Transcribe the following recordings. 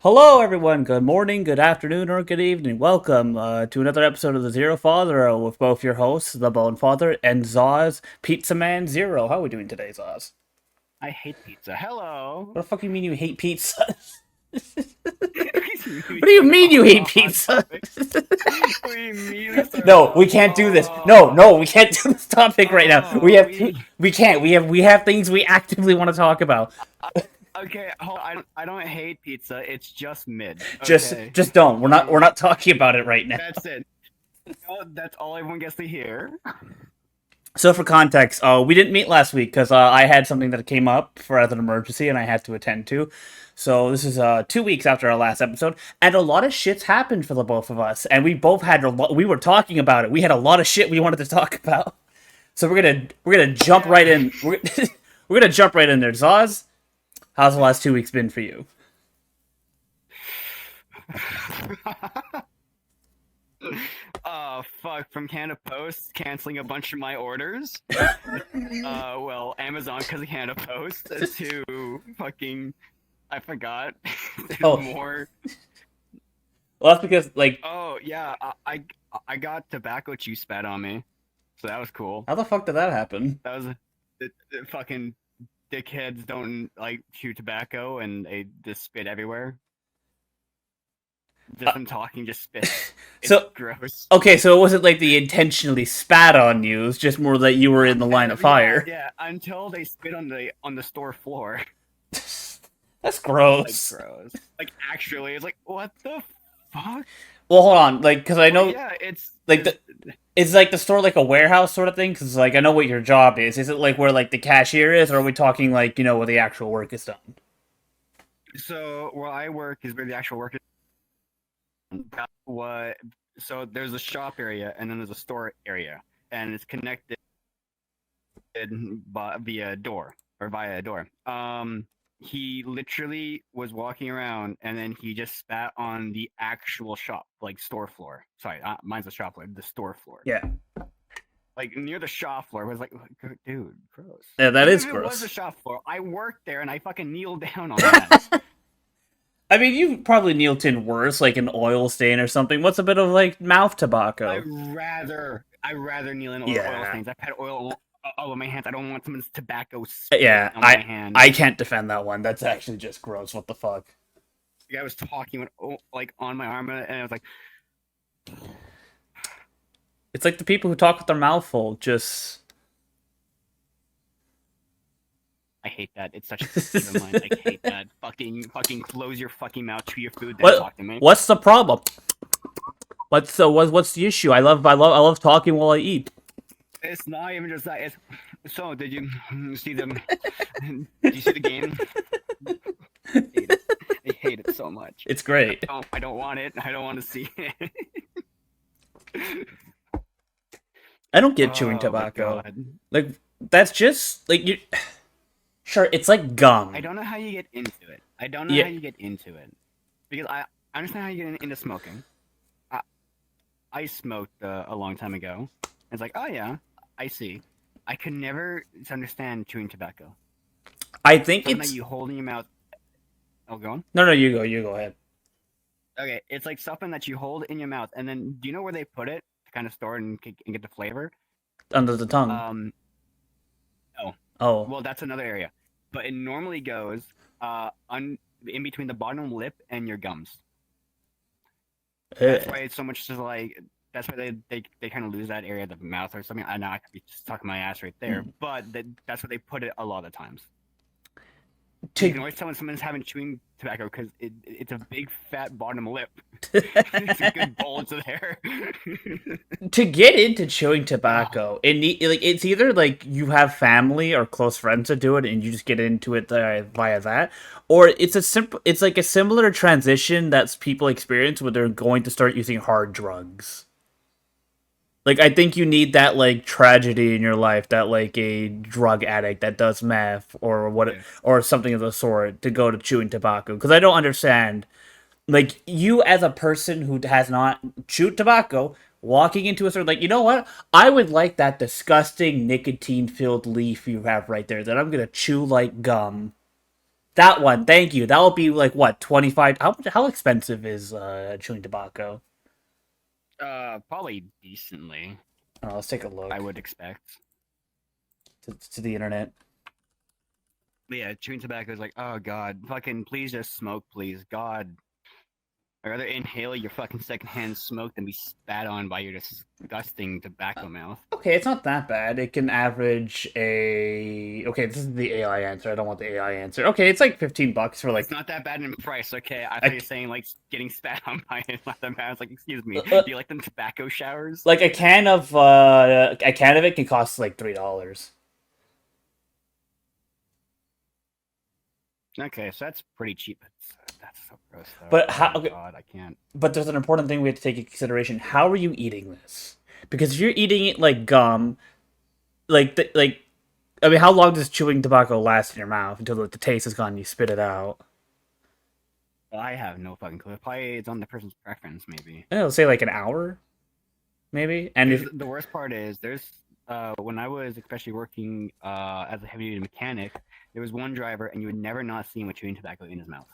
Hello, everyone. Good morning, good afternoon, or good evening. Welcome to another episode of the Zero Father with both your hosts, the Bone Father and Zoz Pizza Man Zero. How are we doing today, Zoz? I hate pizza. Hello. What the fuck you mean you hate pizza? We What do you started mean you off hate on pizza? topic. We immediately started No, we off. can't do this. No, we can't do this topic right now. Oh, we. We can't. We have things we actively want to talk about. Okay, hold. I don't hate pizza. It's just mid. Just Okay. just don't. We're Um, not talking about it right now. that's it. That's all everyone gets to hear. So for context, we didn't meet last week because I had something that came up for as an emergency and I had to attend to. So this is 2 weeks after our last episode, and a lot of shit's happened for the both of us, and we both had a lot. We were talking about it. We had a lot of shit we wanted to talk about. So we're gonna jump right Yeah. in. We're gonna jump right in there. Zaz, how's the last 2 weeks been for you? Fuck. From Canada Post canceling a bunch of my orders. Well, Amazon because of Canada Post to fucking. I forgot. There's Oh, more. well, that's because like, Oh yeah, I got tobacco chew spat on me, so that was cool. how the fuck did that happen? That was the fucking dickheads don't like chew tobacco and they just spit everywhere. Just them talking, just spit. It's So gross. okay, so it wasn't like they intentionally spat on you. It was just more that you were in the line of Yeah, fire. yeah. Until they spit on the store floor. That's Like gross. gross. Like actually, it's like what the fuck? Well, hold on, like, because I But know, yeah, it's like, just is like the store like a warehouse sort of thing? Because like I know what your job is. Is it like where like the cashier is, or are we talking like where the actual work is done? so where I work is where the actual work is. What? So there's a shop area and then there's a store area, and it's connected via a door or via a door. He literally was walking around and then he just spat on the actual shop, like store floor. Sorry, mine's the shop floor, the store floor. Yeah, Like near the shop floor. It was like, dude, gross. yeah, that Even is if it was the gross. shop floor, I worked there and I fucking kneeled down on that. I mean, you probably knelt in worse, like an oil stain or something. What's a bit of like mouth I tobacco? rather kneel in oil Yeah, stains. I've had oil all over my hands. I don't want someone's tobacco spit yeah. on my I hands. can't defend that one. That's actually just gross. What the fuck? The guy was talking with like on my arm, and I was like, It's like the people who talk with their mouth full. Just I hate that. It's such a pet peeve of mine. I hate that. Fucking close your fucking mouth, chew your food, then what? talk to me. What's the problem? What's the issue? I love talking while I eat. It's not even just that. It's so. Did you see them? Did you see the game? I hate it. I hate it so much. It's great. I don't want it. I don't want to see it. I don't get chewing Oh my tobacco. god. Like that's just like you. Sure, it's like I gum. don't know how you get into it. I don't know Yeah, how you get into it because I understand how you get into smoking. I I smoked a long time ago. It's like, oh yeah, I see. I could never understand chewing tobacco. I think Something that it's you hold in your mouth. Oh, go on. no, no. You go ahead. Okay, it's like something that you hold in your mouth, and then do you know where they put it to kind of store it and get the flavor? Under the tongue. Um, no. Oh, Well, that's another area, but it normally goes in between the bottom lip and your gums. That's eh. why it's so much just like that's why they kind of lose that area of the mouth or something. I know I could be just talking my ass right there, Hmm. but that's where they put it a lot of times. You can To always tell when someone's having chewing tobacco because it's a big fat bottom lip. It's a good bulge there. to get into chewing Oh, tobacco, like it's either like you have family or close friends that do it, and you just get into it via that, or it's like a similar transition that people experience when they're going to start using hard drugs. Like I think you need that like tragedy in your life that like a drug addict that does meth or what yeah. or something of the sort to go to chewing tobacco because I don't understand like you as a person who has not chewed tobacco walking into a store like what I would like that disgusting nicotine filled leaf you have right there that I'm gonna chew like gum. That one, thank you. That will be like what 25. How expensive is chewing tobacco? Probably decently. Let's take a I look would expect. to the internet. But yeah, chewing tobacco is like, oh god, fucking please just smoke, please, God. I'd rather inhale your fucking secondhand smoke than be spat on by your disgusting tobacco mouth. Okay, it's not that bad. It can average a. Okay, this is the AI answer. I don't want the AI answer. Okay, it's like $15 for It's like not that bad in price, okay? I thought you a were saying like getting spat on by it. Not that bad. I was like, excuse me, uh, do you like them tobacco showers? like a can of it can cost like $3. Okay, so that's pretty cheap. That's so gross, though. But Oh how? my Okay, god, I can't. but there's an important thing we have to take into consideration. How are you eating this? Because if you're eating it like gum, like I mean, how long does chewing tobacco last in your mouth until the taste is gone and you spit it out? I have no fucking clue. Probably it's on the person's preference, maybe. I'll say like an hour, maybe. And Because if the worst part is, there's when I was especially working as a heavy duty mechanic, there was one driver, and you would never not see him with chewing tobacco in his mouth.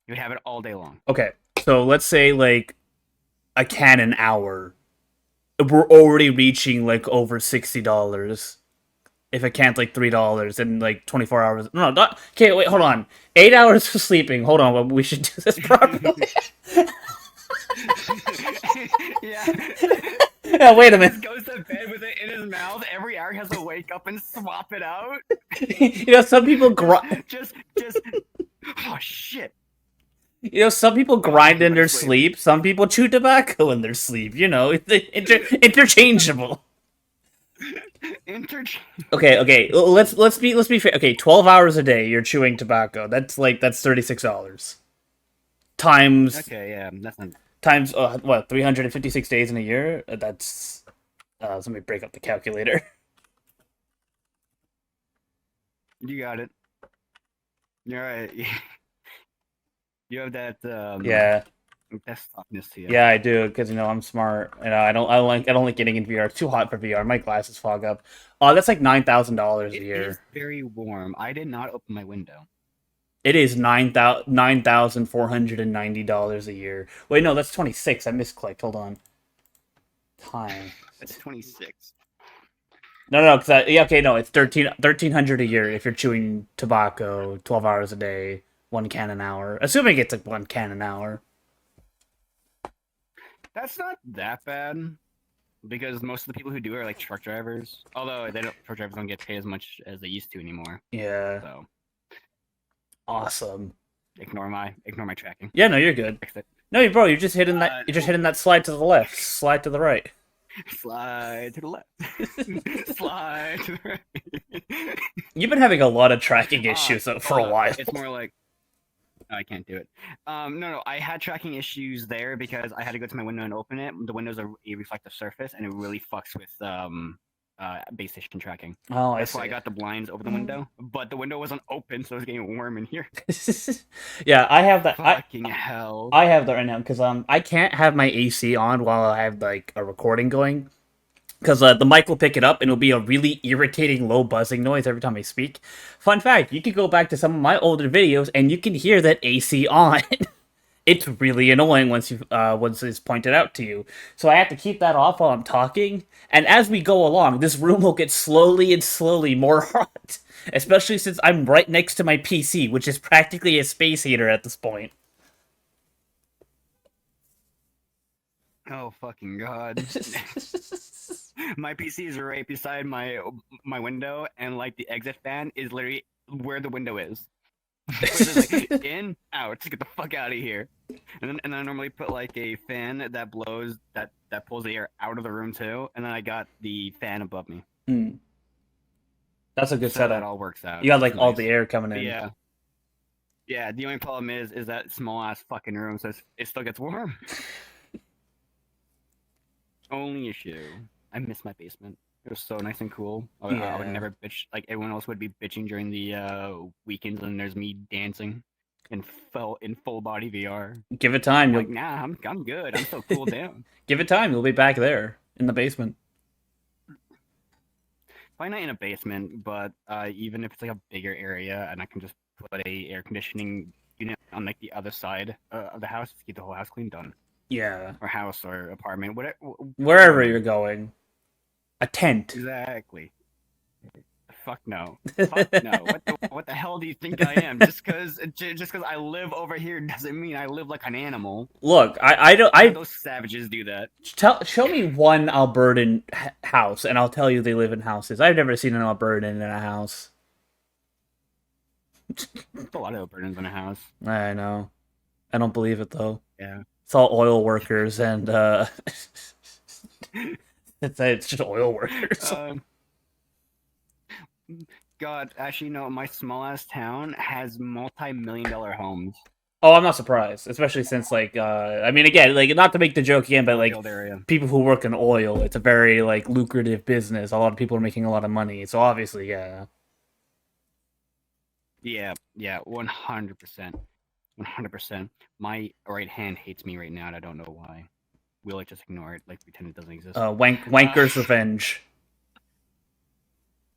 He would have it all day long. okay, so let's say like a can an hour, we're already reaching like over $60. If a can's like $3 and like 24 hours, no, not okay. Wait, hold on. 8 hours for sleeping. Hold on, we should do this properly. Yeah. Yeah, wait a He just minute. goes to bed with it in his mouth. Every hour he has to wake up and swap it out. Some people grind. Just. Oh shit. Some people Oh, I grind hate in my their sleep. sleep. Some people chew tobacco in their sleep. Interchangeable. Interchange. Okay. Let's be fair. Okay, 12 hours a day you're chewing tobacco. That's $36 times Okay, yeah, that's not. times what 356 days in a year. That's let me break up the calculator. You got it. You're right. You have that Yeah, desktopness to you. yeah, I do because I'm smart. I don't like getting in VR. It's too hot for VR. My glasses fog up. Oh, that's like $9,000 a It is year. very warm. I did not open my window. It is $9,490 a year. Wait, no, that's 26. I misclicked. Hold on. Time. It's 26. No, because yeah, okay, no, it's 1,300 a year if you're chewing tobacco 12 hours a day, 1 can an hour. Assuming it's like 1 can an hour. That's not that bad because most of the people who do it are like truck drivers. Although truck drivers don't get paid as much as they used to anymore. Yeah, So awesome. ignore my tracking. Yeah, no, you're good. Fix it. No, bro, you're just hitting that. You're just Oh, hitting that slide to the left, slide to the right. slide to the left. Slide to the right. You've been having a lot of tracking Ah, issues for hold a up. while. It's more like I can't do it. No, I had tracking issues there because I had to go to my window and open it. The window's a reflective surface, and it really fucks with base station tracking. Oh, I That's why I see. got the blinds over the window, but the window wasn't open, so it was getting warm in here. Yeah, I have that. Fucking hell. I have that right now because I can't have my AC on while I have like a recording going because the mic will pick it up and it'll be a really irritating low buzzing noise every time I speak. Fun fact: you could go back to some of my older videos and you can hear that AC on. It's really annoying once it's pointed out to you. So I have to keep that off while I'm talking. And as we go along, this room will get slowly and slowly more hot. Especially since I'm right next to my PC, which is practically a space heater at this point. Oh fucking god. My PC is right beside my window, and like the exit fan is literally where the window is. It's like in, out, get the fuck out of here. And then I normally put like a fan that blows that pulls the air out of the room too, and then I got the fan above me. Hmm. That's a good So that setup. all works out. You got like It's all nice. the air coming But in. yeah. Yeah, the only problem is that small ass fucking room, so it still gets warm. Only issue. I miss my basement. It was so nice and cool. I would Yeah. never bitch like everyone else would be bitching during the weekends, and there's me dancing in full body VR. Give it time. I'm You'll like, nah, I'm good. I'm so cool down. give it time. You'll be back there in the basement. Probably not in a basement, but even if it's like a bigger area and I can just put a air conditioning unit on like the other side of the house to keep the whole house clean. Done. Yeah. Or house or apartment, whatever. Wherever you're going. A tent. Exactly. Fuck no. Fuck no. What the hell do you think I am? Just because I live over here doesn't mean I live like an animal. Look, I don't I Those savages do that. show me one Albertan house, and I'll tell you they live in houses. I've never seen an Albertan in a house. There's a lot of burdens in a house. I know. I don't believe it though. Yeah. It's all oil workers and it's just oil workers. God, actually, no. My small ass town has multi-million-dollar homes. Oh, I'm not surprised, especially since like I mean again, like not to make the joke again, but like Field area. people who work in oil, it's a very like lucrative business. A lot of people are making a lot of money, so obviously, yeah. Yeah, 100%. 100%. My right hand hates me right now, and I don't know why. We'll like, just ignore it, like pretend it doesn't exist. Wanker's Revenge.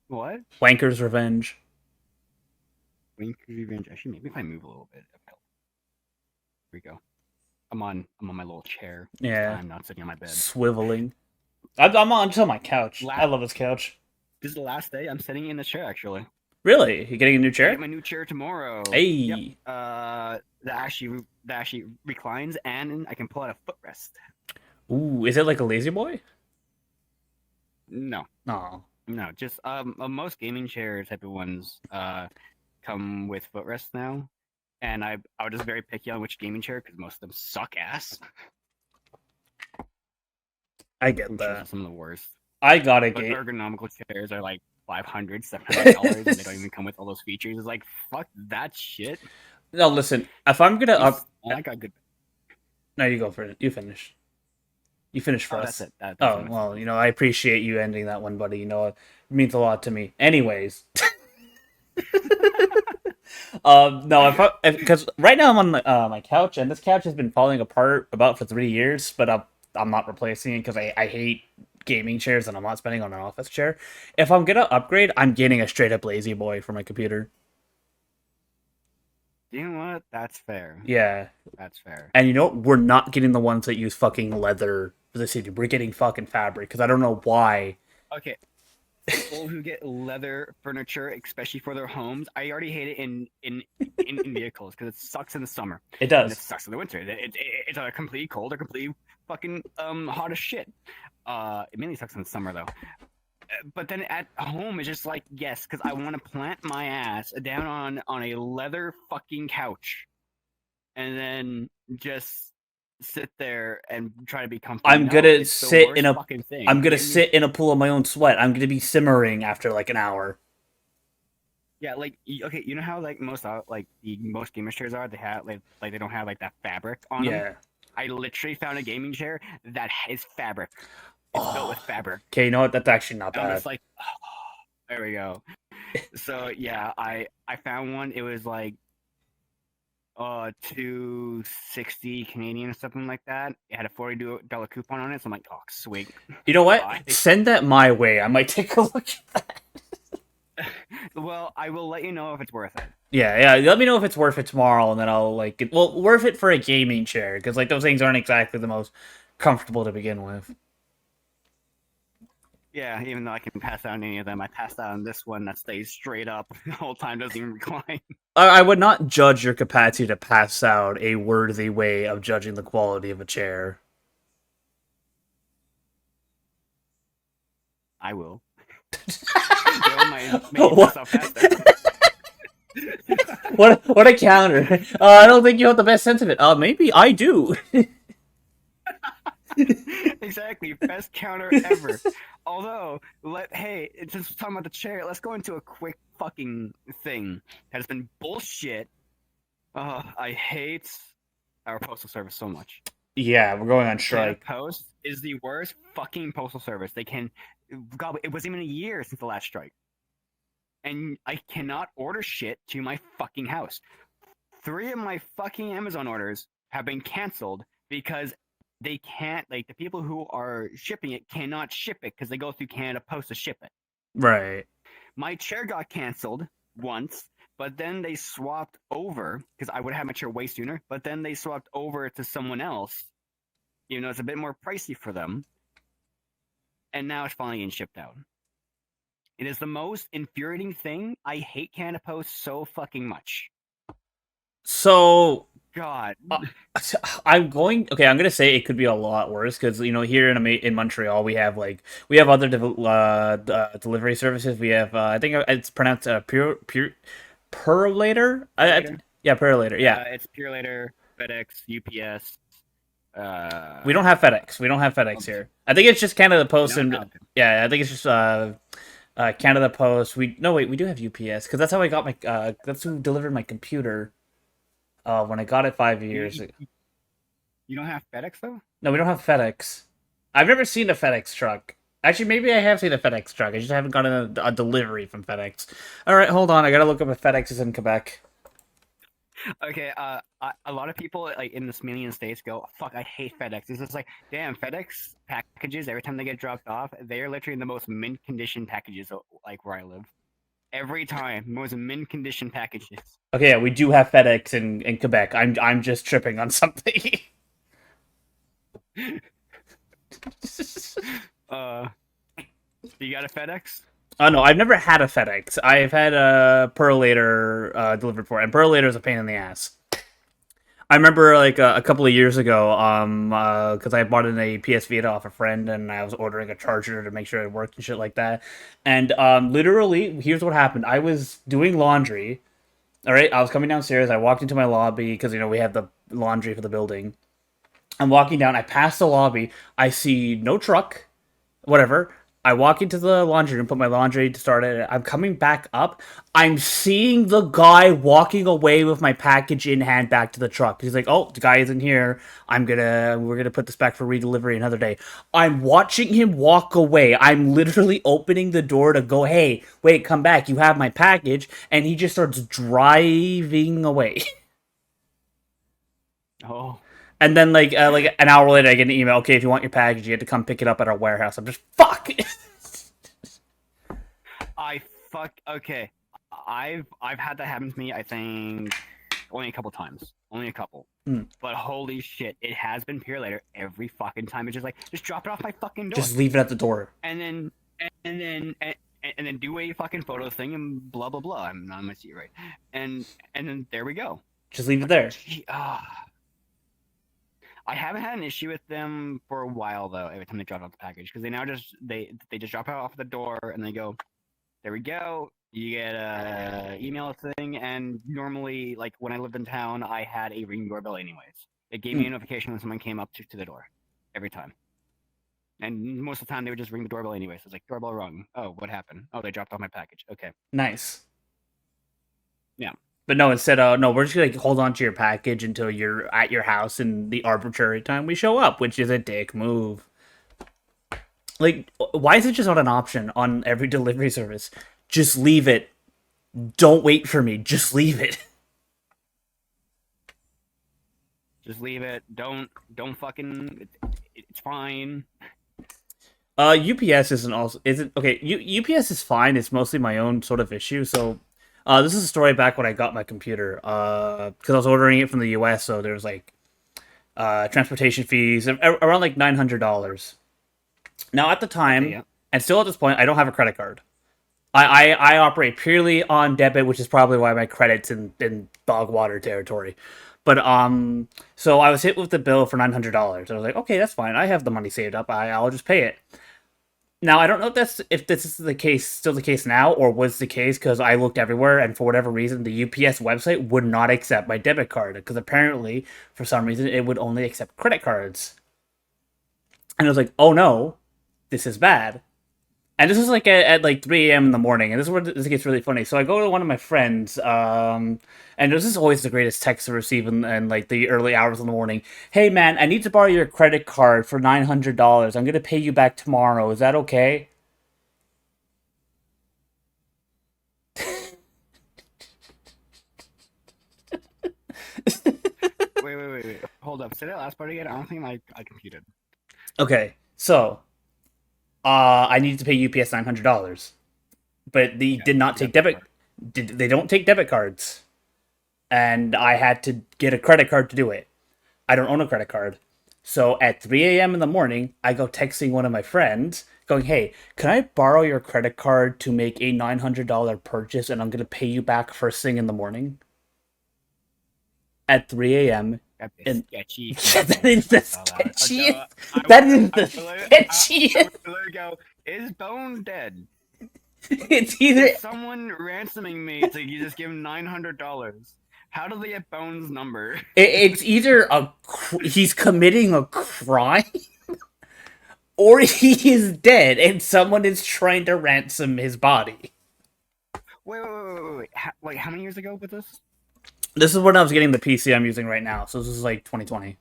What? Wanker's Revenge. Wanker's Revenge. Actually, maybe if I move a little bit. Here we go. I'm on my little chair. Yeah. I'm not sitting on my bed. Swiveling. I'm just on my couch. I love this couch. This is the last day I'm sitting in the chair, actually. Really? You getting a new I chair? get my new chair tomorrow. Hey. Yep. That actually reclines, and I can pull out a footrest. Ooh, is it like a lazy boy? No. No. No, just most gaming chair type of ones come with footrests now, and I was just very picky on which gaming chair because most of them suck ass. I get that. Some of the worst. I got a but game. Ergonomical chairs are like $500, $700, and they don't even come with all those features. It's like fuck that shit. No, listen. If I'm gonna I got good. No, you go for it. You finish. You finished for us. That's it. Well, I appreciate you ending that one, buddy. It means a lot to me. Anyways. No, because right now I'm on my couch, and this couch has been falling apart about for 3 years, but I'm not replacing it because I hate gaming chairs, and I'm not spending on an office chair. If I'm gonna upgrade, I'm getting a straight up lazy boy for my computer. You know what? That's fair. Yeah. That's fair. And we're not getting the ones that use fucking leather for the city. We're getting fucking fabric, because I don't know why. Okay. People who get leather furniture, especially for their homes, I already hate it in vehicles because it sucks in the summer. It does. And it sucks in the winter. It's either completely cold or completely fucking hot as shit. It mainly sucks in the summer though. But then at home, it's just like, yes, because I want to plant my ass down on a leather fucking couch, and then just sit there and try to be comfortable. I'm gonna sit in a pool of my own sweat. I'm gonna be simmering after like an hour. Yeah, like okay, you know how like most gaming chairs are, they have like they don't have like that fabric on them. Yeah. I literally found a gaming chair that is fabric. It's built with fabric. Okay, you know what? That's actually not bad. I'm just like, there we go. So yeah, I found one. It was like $260 Canadian or something like that. It had a $40 coupon on it, so I'm like, oh sweet. You know what? Send that my way. I might take a look at that. Well, I will let you know if it's worth it. Yeah. Let me know if it's worth it tomorrow, and then I'll worth it for a gaming chair, because like those things aren't exactly the most comfortable to begin with. Yeah, even though I can pass out on any of them, I passed out on this one that stays straight up the whole time, doesn't even recline. I would not judge your capacity to pass out a worthy way of judging the quality of a chair. I will. What a counter. I don't think you have the best sense of it. Maybe I do. Exactly, best counter ever. Although, since we're talking about the chair, let's go into a quick fucking thing that has been bullshit. I hate our postal service so much. Yeah, we're going on strike. Canada Post is the worst fucking postal service. God, it wasn't even a year since the last strike. And I cannot order shit to my fucking house. 3 of my fucking Amazon orders have been canceled because they can't, the people who are shipping it cannot ship it because they go through Canada Post to ship it. Right. My chair got canceled once but then they swapped over because I would have mature way sooner. But then they swapped over to someone else. You know, it's a bit more pricey for them, and now it's finally getting shipped out. It is the most infuriating thing. I hate Canada Post so fucking much. So God. uh, I'm going. Okay, I'm gonna say it could be a lot worse because here in Montreal we have other delivery services. We have I think it's pronounced pure Perlator. Later. Yeah, Perlator. Yeah, It's Pure Later, FedEx, UPS. we don't have FedEx. We don't have FedEx here. I think it's just Canada Post No, and okay. yeah, I think it's just Canada Post. We do have UPS because that's how I got my that's who delivered my computer when I got it 5 years ago. You don't have FedEx though? No, we don't have FedEx. I've never seen a FedEx truck. Actually, maybe I have seen a FedEx truck. I just haven't gotten a delivery from FedEx. All right, hold on. I gotta look up if FedEx is in Quebec. Okay, a lot of people like in the million states go, "Fuck, I hate FedEx." It's just like, damn, FedEx packages every time they get dropped off, they're literally in the most mint condition packages, like where I live. Every time, most mint condition packages. Okay, yeah, we do have FedEx in Quebec. I'm just tripping on something. uh, you got a FedEx? Oh no, I've never had a FedEx. I've had a Perlator delivered for, and Perlator is a pain in the ass. I remember like a couple of years ago, because I bought in a PS Vita off a friend, and I was ordering a charger to make sure it worked and shit like that. And literally, here's what happened: I was doing laundry. All right, I was coming downstairs. I walked into my lobby because we have the laundry for the building. I'm walking down. I pass the lobby. I see no truck, whatever. I walk into the laundry room, put my laundry to start it. I'm coming back up. I'm seeing the guy walking away with my package in hand back to the truck. He's like, "Oh, the guy isn't here. We're gonna put this back for redelivery another day." I'm watching him walk away. I'm literally opening the door to go, "Hey, wait, come back. You have my package," and he just starts driving away. Oh, And then like an hour later, I get an email. Okay, if you want your package, you have to come pick it up at our warehouse. I'm just fuck. I fuck. Okay, I've had that happen to me. I think only a couple times. Only a couple. Hmm. But holy shit, it has been Pure Later every fucking time. It's just like, just drop it off my fucking door. Just leave it at the door. And then and then do a fucking photo thing and blah blah blah. I'm not on my seat right. And then there we go. Just leave it there. I haven't had an issue with them for a while though. Every time they drop off the package, because they now they just drop it off the door and they go, there we go. You get a email thing, and normally, like when I lived in town, I had a Ring doorbell anyways. It gave me a notification when someone came up to the door every time. And most of the time, they would just ring the doorbell anyways. It's like, doorbell rung. Oh, what happened? Oh, they dropped off my package. Okay. Nice. Yeah. But no, instead, no, we're just gonna hold on to your package until you're at your house in the arbitrary time we show up, which is a dick move. Like, why is it just not an option on every delivery service? Just leave it. Don't wait for me. Just leave it. Just leave it. Don't fucking. It's fine. UPS isn't okay. UPS is fine. It's mostly my own sort of issue. So, this is a story back when I got my computer. Because I was ordering it from the US, so there's like, transportation fees around like $900. Now at the time, Yeah. and still at this point, I don't have a credit card. I operate purely on debit, which is probably why my credit's in dog water territory. But so I was hit with the bill for $900. I was like, okay, that's fine. I have the money saved up. I'll just pay it. Now I don't know if this is the case, still the case now, or was the case because I looked everywhere and for whatever reason the UPS website would not accept my debit card because apparently for some reason it would only accept credit cards. And I was like, oh no, this is bad. And this is like at like 3 a.m. in the morning, and this is where this gets really funny. So I go to one of my friends, and this is always the greatest text to receive in like the early hours of the morning. Hey man, I need to borrow your credit card for $900. I'm gonna pay you back tomorrow. Is that okay? Wait. Hold up. Say that last part again. I don't think I computed. Okay, so I needed to pay UPS $900, but they did not take debit. They don't take debit cards, and I had to get a credit card to do it. I don't own a credit card. So at 3 a.m. in the morning, I go texting one of my friends, going, "Hey, can I borrow your credit card to make a $900 purchase, and I'm gonna pay you back first thing in the morning?" At 3 a.m. That'd be And sketchy. that is the sketchiest. That is the I would sketchiest. literally go, is Bone dead? It's either Is someone ransoming me to you just give him $900? How do they get Bone's number? it's either he's committing a crime or he is dead and someone is trying to ransom his body. Wait. Like, how many years ago was this? This is when I was getting the PC I'm using right now, so this is like 2020.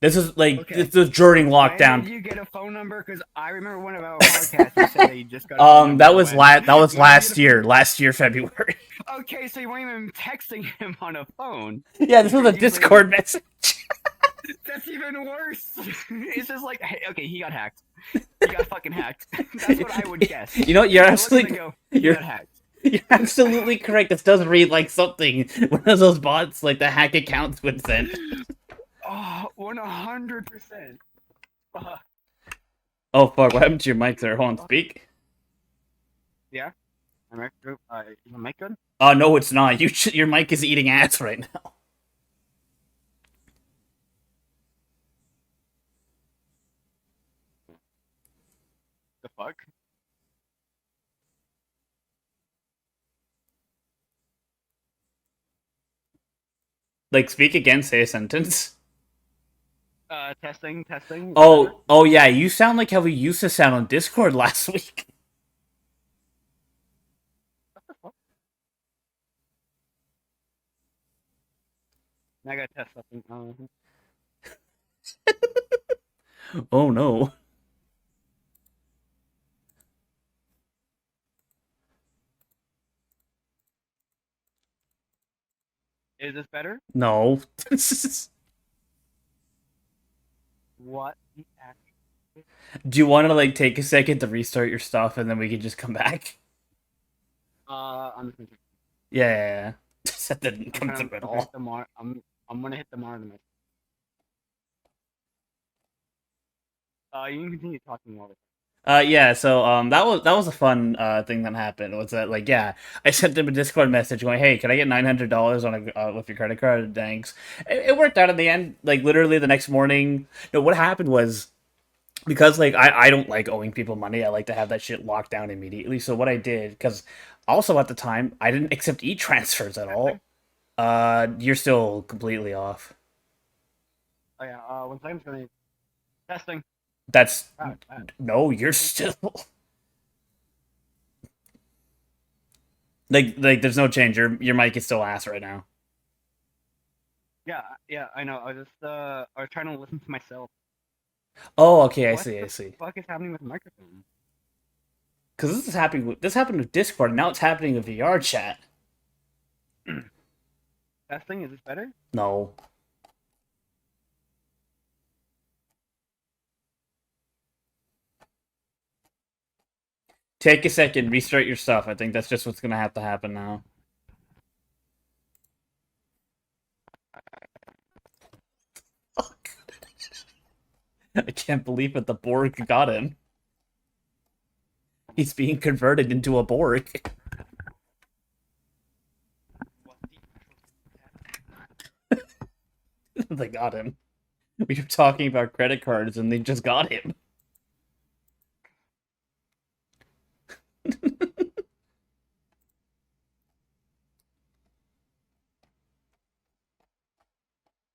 This is like Okay. this is during When lockdown. did you get a phone number? Because I remember one of our podcasts you said that you just got a phone That number was when- that was when did last you get year, last year February. Okay, so you weren't even texting him on a phone. Yeah, this was a Discord message. That's even worse. It's just like, hey, okay, he got hacked. He got fucking hacked. That's what I would guess. You know, you're I look at him and absolutely go, he you're got hacked. you're absolutely correct. This does read like something one of those bots like the hack accounts would send. Oh, 100%. Oh fuck! What happened to your mic there? Hold on, speak. Yeah. Am I good? Is my mic good? Oh no, it's not. Your mic is eating ass right now. The fuck? Like, speak again. Say a sentence. Testing. Oh yeah. You sound like how we used to sound on Discord last week. What the fuck? Now I gotta test something. Oh no. Is this better? No. What the act? Do you want to like take a second to restart your stuff and then we can just come back? I'm just gonna, Yeah. That didn't come I'm through at gonna all. hit the mar. I'm gonna hit the mark. You can continue talking while Yeah, so that was a fun thing that happened. Was that like yeah, I sent them a Discord message going, "Hey, can I get $900 on a with your credit card?" Thanks. It worked out in the end. Like literally the next morning. No, what happened was because like I don't like owing people money. I like to have that shit locked down immediately. So what I did because also at the time I didn't accept e-transfers at all. You're still completely off. Oh yeah. 1 second. Gonna testing. That's Alright. no, you're still like there's no change. Your mic is still ass right now. Yeah. I know. I was trying to listen to myself. Oh, okay, I What see, I the see. fuck is happening with the microphone? Because this happened with Discord, and now it's happening with VR chat. Testing. Is this better? No. Take a second, restart your stuff. I think that's just what's gonna have to happen now. I can't believe it. The Borg got him. He's being converted into a Borg. They got him. We were talking about credit cards, and they just got him.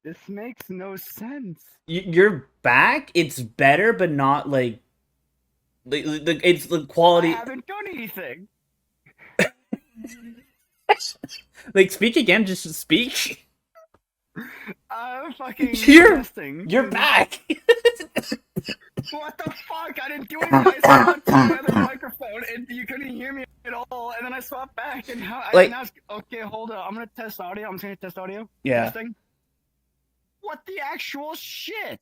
This makes no sense. You're back. It's better, but not like it's the quality. I haven't done anything. Like speak again. Just speak. I'm fucking You're- testing. You're back. What the fuck? I didn't do anything. I swapped to the other microphone, and you couldn't hear me at all. And then I swapped back, and Like- now okay, hold up. I'm gonna test audio. I'm just gonna test audio. Yeah. Testing. What the actual shit?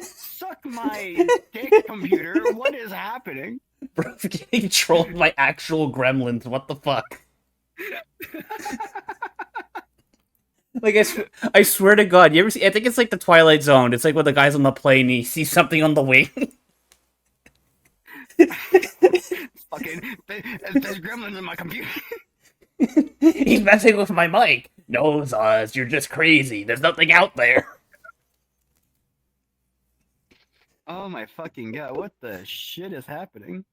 Suck my dick, computer. What is happening? Bro, getting trolled by actual gremlins. What the fuck? Like I swear to God, you ever see? I think it's like the Twilight Zone. It's like when the guy's on the plane, and he sees something on the wing. Fucking, there's gremlins in my computer. He's messing with my mic. No, Zoz, you're just crazy. There's nothing out there. Oh my fucking god, what the shit is happening?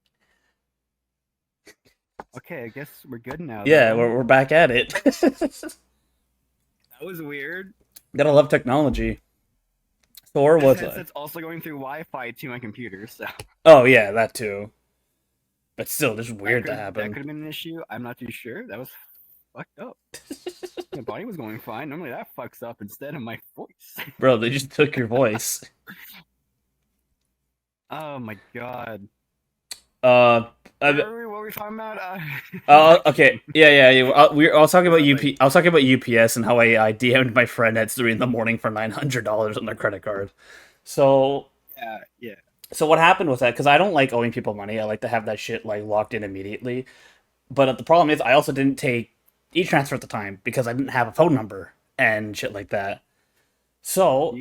Okay, I guess we're good now. Yeah, Though. we're back at it. That was weird. Gotta love technology. So where was I? It's also going through Wi-Fi to my computer, so Oh yeah, that too. But still, just weird to that happen. could have been an issue. I'm not too sure. That was fucked up. My body was going fine. Normally that fucks up instead of my voice. Bro, they just took your voice. Oh my god. Uh, What were we talking about? okay, yeah. I was talking about I was talking about UPS and how I DM'd my friend at 3 in the morning for $900 on their credit card. So yeah. so what happened with that? Because I don't like owing people money. I like to have that shit like locked in immediately. But the problem is, I also didn't take e-transfer at the time because I didn't have a phone number and shit like that. So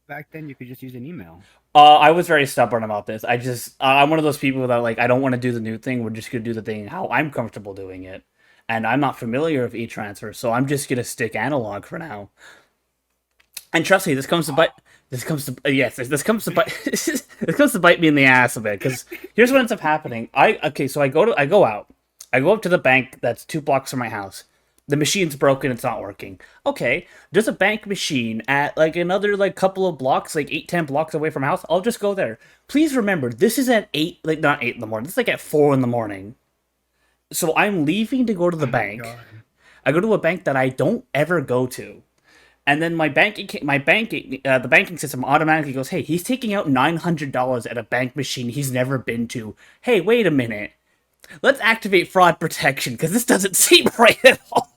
Back then you could just use an email. I was very stubborn about this. I'm one of those people that like I don't want to do the new thing. We're just gonna do the thing how I'm comfortable doing it, and I'm not familiar with e-transfer, so I'm just gonna stick analog for now. And trust me, this comes to bite. This comes to yes. This comes to bite. This comes to bite me in the ass a bit because here's what ends up happening. So I go out. I go up to the bank that's 2 blocks from my house. The machine's broken. It's not working. Okay, there's a bank machine at like another like couple of blocks, like 8-10 blocks away from my house. I'll just go there. Please remember, this is at 8, like not 8 in the morning. This is like at 4 in the morning. So I'm leaving to go to the bank. God. I go to a bank that I don't ever go to. And then the banking system automatically goes, "Hey, he's taking out $900 at a bank machine he's never been to. Hey, wait a minute, let's activate fraud protection because this doesn't seem right at all."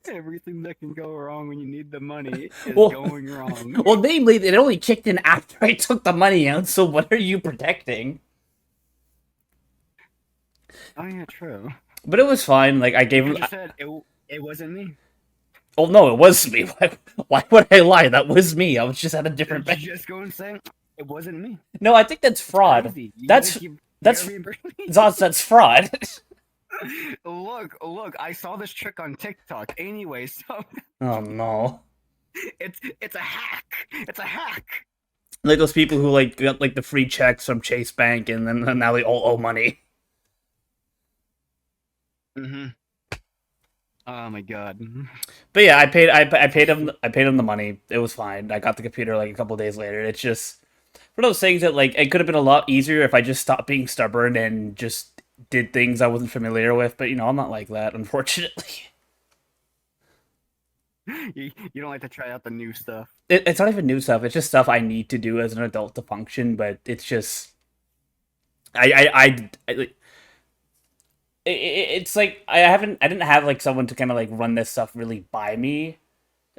Everything that can go wrong when you need the money is Well- going wrong. Well, namely, it only kicked in after I took the money out. So what are you protecting? Oh yeah, true. But it was fine. Like I gave You him. just said it wasn't me. Oh no, it was me. Why would I lie? That was me. I was just at a different Did bank. you just go and say it wasn't me? No, I think that's fraud. Crazy. You That's gotta keep- that's you gotta be- Zoz, that's fraud. Look! I saw this trick on TikTok. Anyway, so Oh no. it's a hack. It's a hack. Like those people who like got like the free checks from Chase Bank and then now they all owe money. Mm-hmm. Oh my god. But yeah, I paid him the money. It was fine. I got the computer like a couple days later. It's just one of those things that like it could have been a lot easier if I just stopped being stubborn and just did things I wasn't familiar with. But you know, I'm not like that, unfortunately. You don't like to try out the new stuff. It's not even new stuff. It's just stuff I need to do as an adult to function. But it's just I it's like I didn't have like someone to kind of like run this stuff really by me,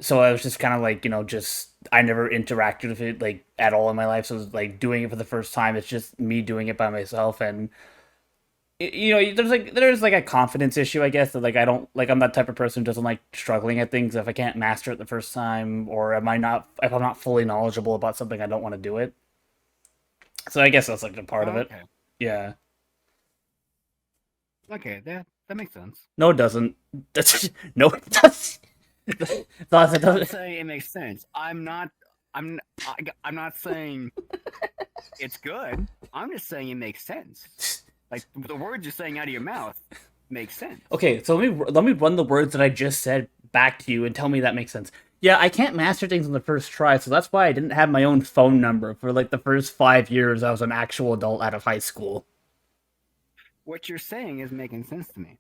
so I was just kind of like just I never interacted with it like at all in my life. So it was like doing it for the first time. It's just me doing it by myself, and there's like a confidence issue, I guess, that like I don't like I'm that type of person who doesn't like struggling at things. If I can't master it the first time, or if I'm not fully knowledgeable about something, I don't want to do it. So I guess that's like a part of it. Okay. Yeah. Okay, that makes sense. No, it doesn't. No, it doesn't. Thoughts, it I'm doesn't. saying it makes sense. I'm not saying it's good. I'm just saying it makes sense. Like the words you're saying out of your mouth make sense. Okay, so let me run the words that I just said back to you and tell me that makes sense. Yeah, I can't master things on the first try, so that's why I didn't have my own phone number for like the first 5 years I was an actual adult out of high school. What you're saying is making sense to me.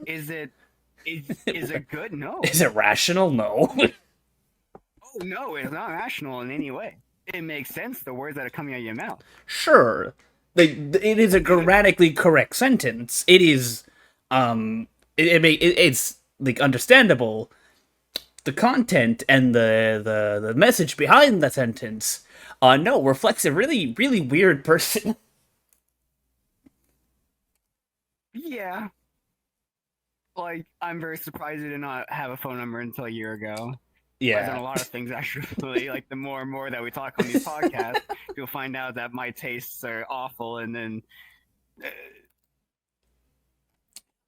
Is it good? No. Is it rational? No. Oh no, it's not rational in any way. It makes sense. The words that are coming out of your mouth. Sure. It is a grammatically correct sentence. It is, it's like understandable. The content and the message behind the sentence, No, reflects a really, really weird person. Yeah, like I'm very surprised he did not have a phone number until a year ago. I've done Yeah. a lot of things actually. Like the more and more that we talk on these podcasts, you'll find out that my tastes are awful, and then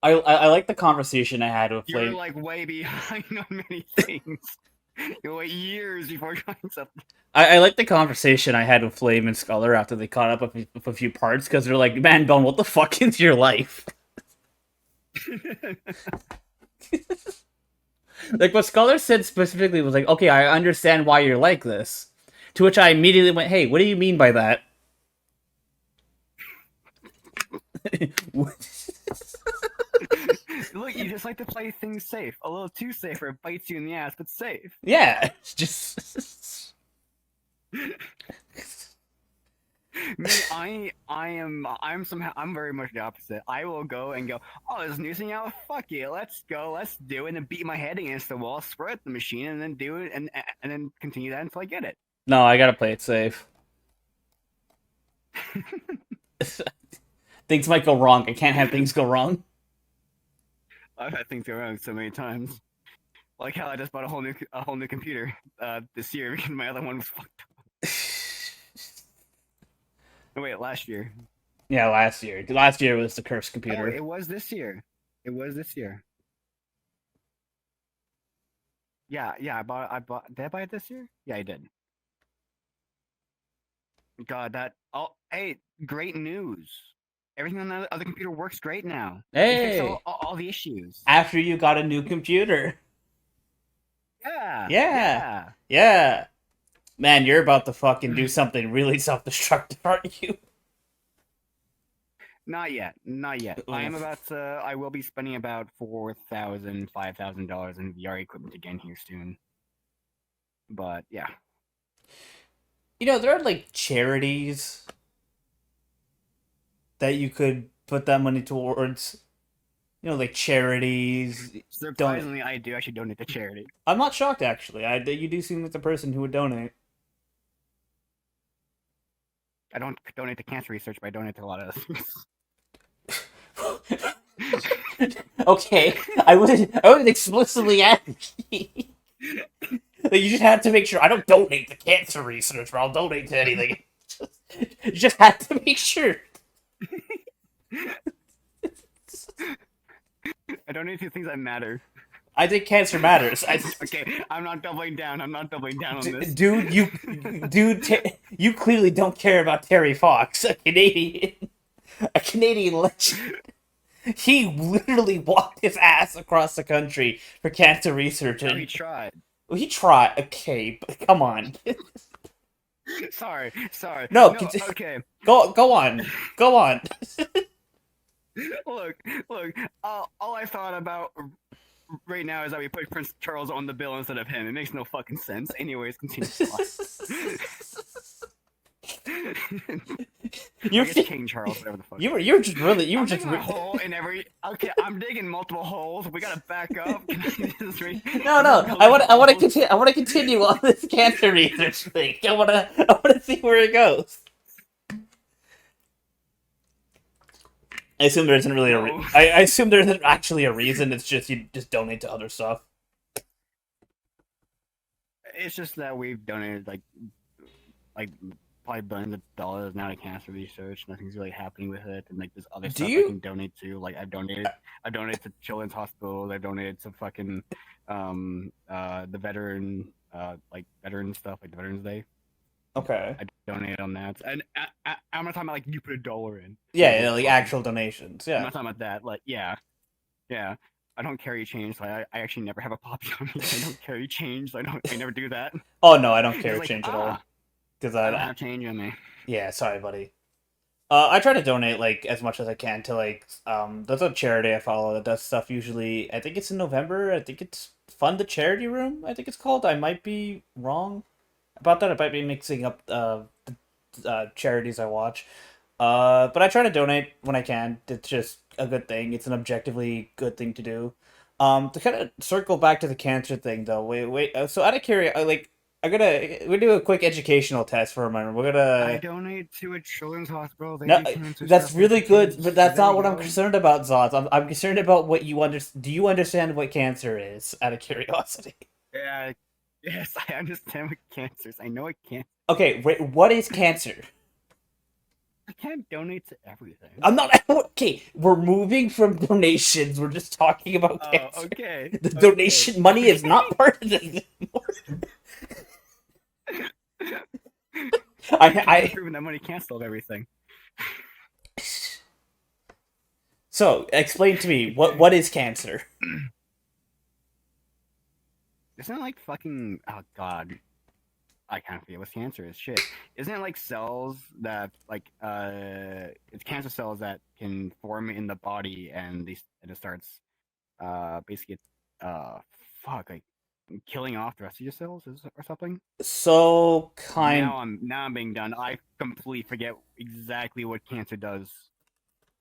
I like the conversation I had with you're Flame. like way behind on many things. You wait years before trying something. I like the conversation I had with Flame and Sculler after they caught up with a few parts because they're like, man, Bone, what the fuck is your life? Like what Sculler said specifically was like, okay, I understand why you're like this. To which I immediately went, hey, what do you mean by that? Look, you just like to play things safe. A little too safe or it bites you in the ass, but safe. Yeah, just Me, I'm very much the opposite. I will go and go, oh, there's new thing out. Fuck it, let's go, let's do it, and then beat my head against the wall, spread the machine, and then do it, and then continue that until I get it. no, I gotta play it safe. Things might go wrong. I can't have things go wrong. I've had things go wrong so many times. Like how I just bought a whole new computer this year because my other one was fucked up. No, wait, last year. Yeah, last year. Last year was the cursed Oh, computer. it was this year. It was this year. Yeah. Did I buy it this year? Yeah, I did. God, that. Oh, hey, great news! Everything on the other computer works great now. They fixed Hey, all the issues. after you got a new computer. Yeah, Yeah, yeah. yeah. Man, you're about to fucking do something really self-destructive, aren't you? Not yet, not yet. I am about to. I will be spending about $5,000 in VR equipment again here soon. But yeah, You know, there are like charities that you could put that money towards. You know, like charities. Don't. surprisingly, I do actually donate to charity. I'm not shocked actually. You do seem like the person who would donate. I don't donate to cancer research, but I donate to a lot of things. Okay, I would explicitly ask. You just have to make sure I don't donate to cancer research, or I'll donate to anything. You just have to make sure. I donate to things that matter. I think cancer matters. Okay, I'm not doubling down. I'm not doubling down on this. You clearly don't care about Terry Fox, a Canadian legend. He literally walked his ass across the country for cancer research. No, And he tried. he tried. Okay, but come on. Sorry. No, No, okay. go on. Go on. Look. All I thought about right now is that we put Prince Charles on the bill instead of him. It makes no fucking sense. Anyways, continue. You're I guess King Charles, whatever the fuck. you were just really I'm digging a hole in every. Okay, I'm digging multiple holes. We gotta back up. No. I want to continue on this cancer research thing. I want to see where it goes. I assume there isn't really No. I assume there isn't actually a reason. It's just you just donate to other stuff. It's just that we've donated like probably billions of dollars now to cancer research. Nothing's really happening with it, and like there's other stuff I can donate to. Like I donated to children's hospitals. I donated to fucking the veteran stuff, like the Veterans Day. Okay. I donated on that, and I'm not talking about like you put $1 in. Yeah, like actual donations. I'm Yeah. not talking about that. Like yeah. I don't carry change, so I actually never have a poppy on me. I don't carry change, so I never do that. Oh no, I don't carry Like, change at all. Because I don't have change on me. Yeah, sorry, buddy. I try to donate like as much as I can to like there's a charity I follow that does stuff usually. I think it's in November. I think it's Fund the Charity Room. I think it's called. I might be wrong about that. I might be mixing up charities I watch. But I try to donate when I can. It's just a good thing. It's an objectively good thing to do. To kind of circle back to the cancer thing though. Wait. So out of curiosity, like we do a quick educational test for a moment. We're I gonna donate to a children's hospital. They no, do cancer that's stuff really for good, kids. but that's There not we what I'm go. concerned about, Zoz. I'm concerned about what you Do you understand what cancer is? Out of curiosity. Yeah. Yes, I understand what cancer is. I know it can't. Okay, wait, what is cancer? I can't donate to everything. I'm not okay. We're moving from donations. We're just talking about Oh, cancer. okay. The Okay. donation money is not part of this anymore. You can I prove that money can't solve everything. So explain to me what is cancer? Isn't it like fucking? Oh god, I can't forget what cancer is. Shit, isn't it like cells that like it's cancer cells that can form in the body and it starts basically uh fuck like killing off the rest of your cells or something. So kind. Now I'm being done. I completely forget exactly what cancer does.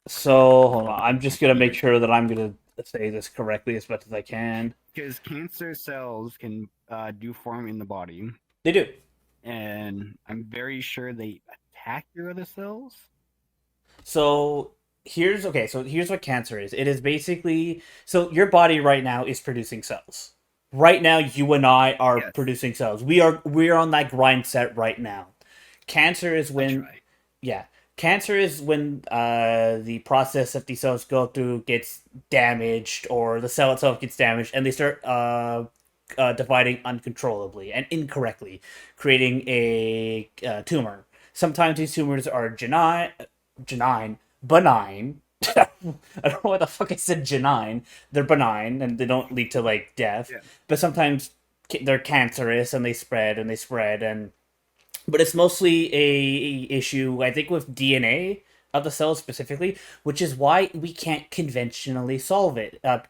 So hold on. Fuck, I'm just gonna make sure that I'm gonna say this correctly as much as I can. because cancer cells can do form in the body, They do. and I'm very sure they attack your other cells. So here's what cancer is. It is basically so your body right now is producing cells. Right now, you and I are Yes, producing cells. We are on that grind set right now. Cancer is I when try. Yeah, cancer is when the process that these cells go through gets damaged, or the cell itself gets damaged, and they start dividing uncontrollably and incorrectly, creating a tumor. Sometimes these tumors are benign. I don't know what the fuck I said. Benign. They're benign and they don't lead to like death. Yeah. But sometimes they're cancerous and they spread and they spread and but it's mostly a issue I think with DNA of the cells specifically, which is why we can't conventionally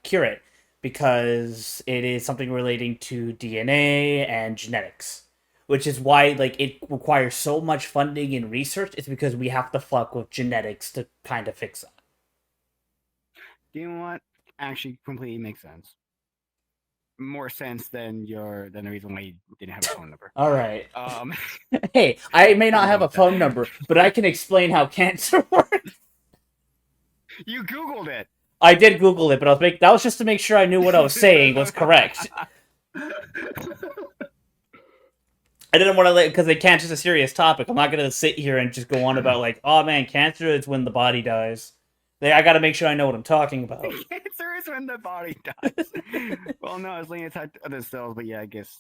cure it, because it is something relating to DNA and genetics, which is why like it requires so much funding and research. It's because we have to fuck with genetics to kind of fix that. You know what? Actually, completely makes sense. More sense than the reason why you didn't have a phone number. All right. Um, Hey, I may we're not gonna go have a with that. phone number, but I can explain how cancer works. You Googled it. I did Google it, but that was just to make sure I knew what I was saying was correct. I didn't want to because cancer's a serious topic. I'm not gonna sit here and just go on about like, oh man, cancer is when the body dies. I got to make sure I know what I'm talking about. Cancer is when the body dies. Well, no, it's linked to other cells, but yeah, I guess.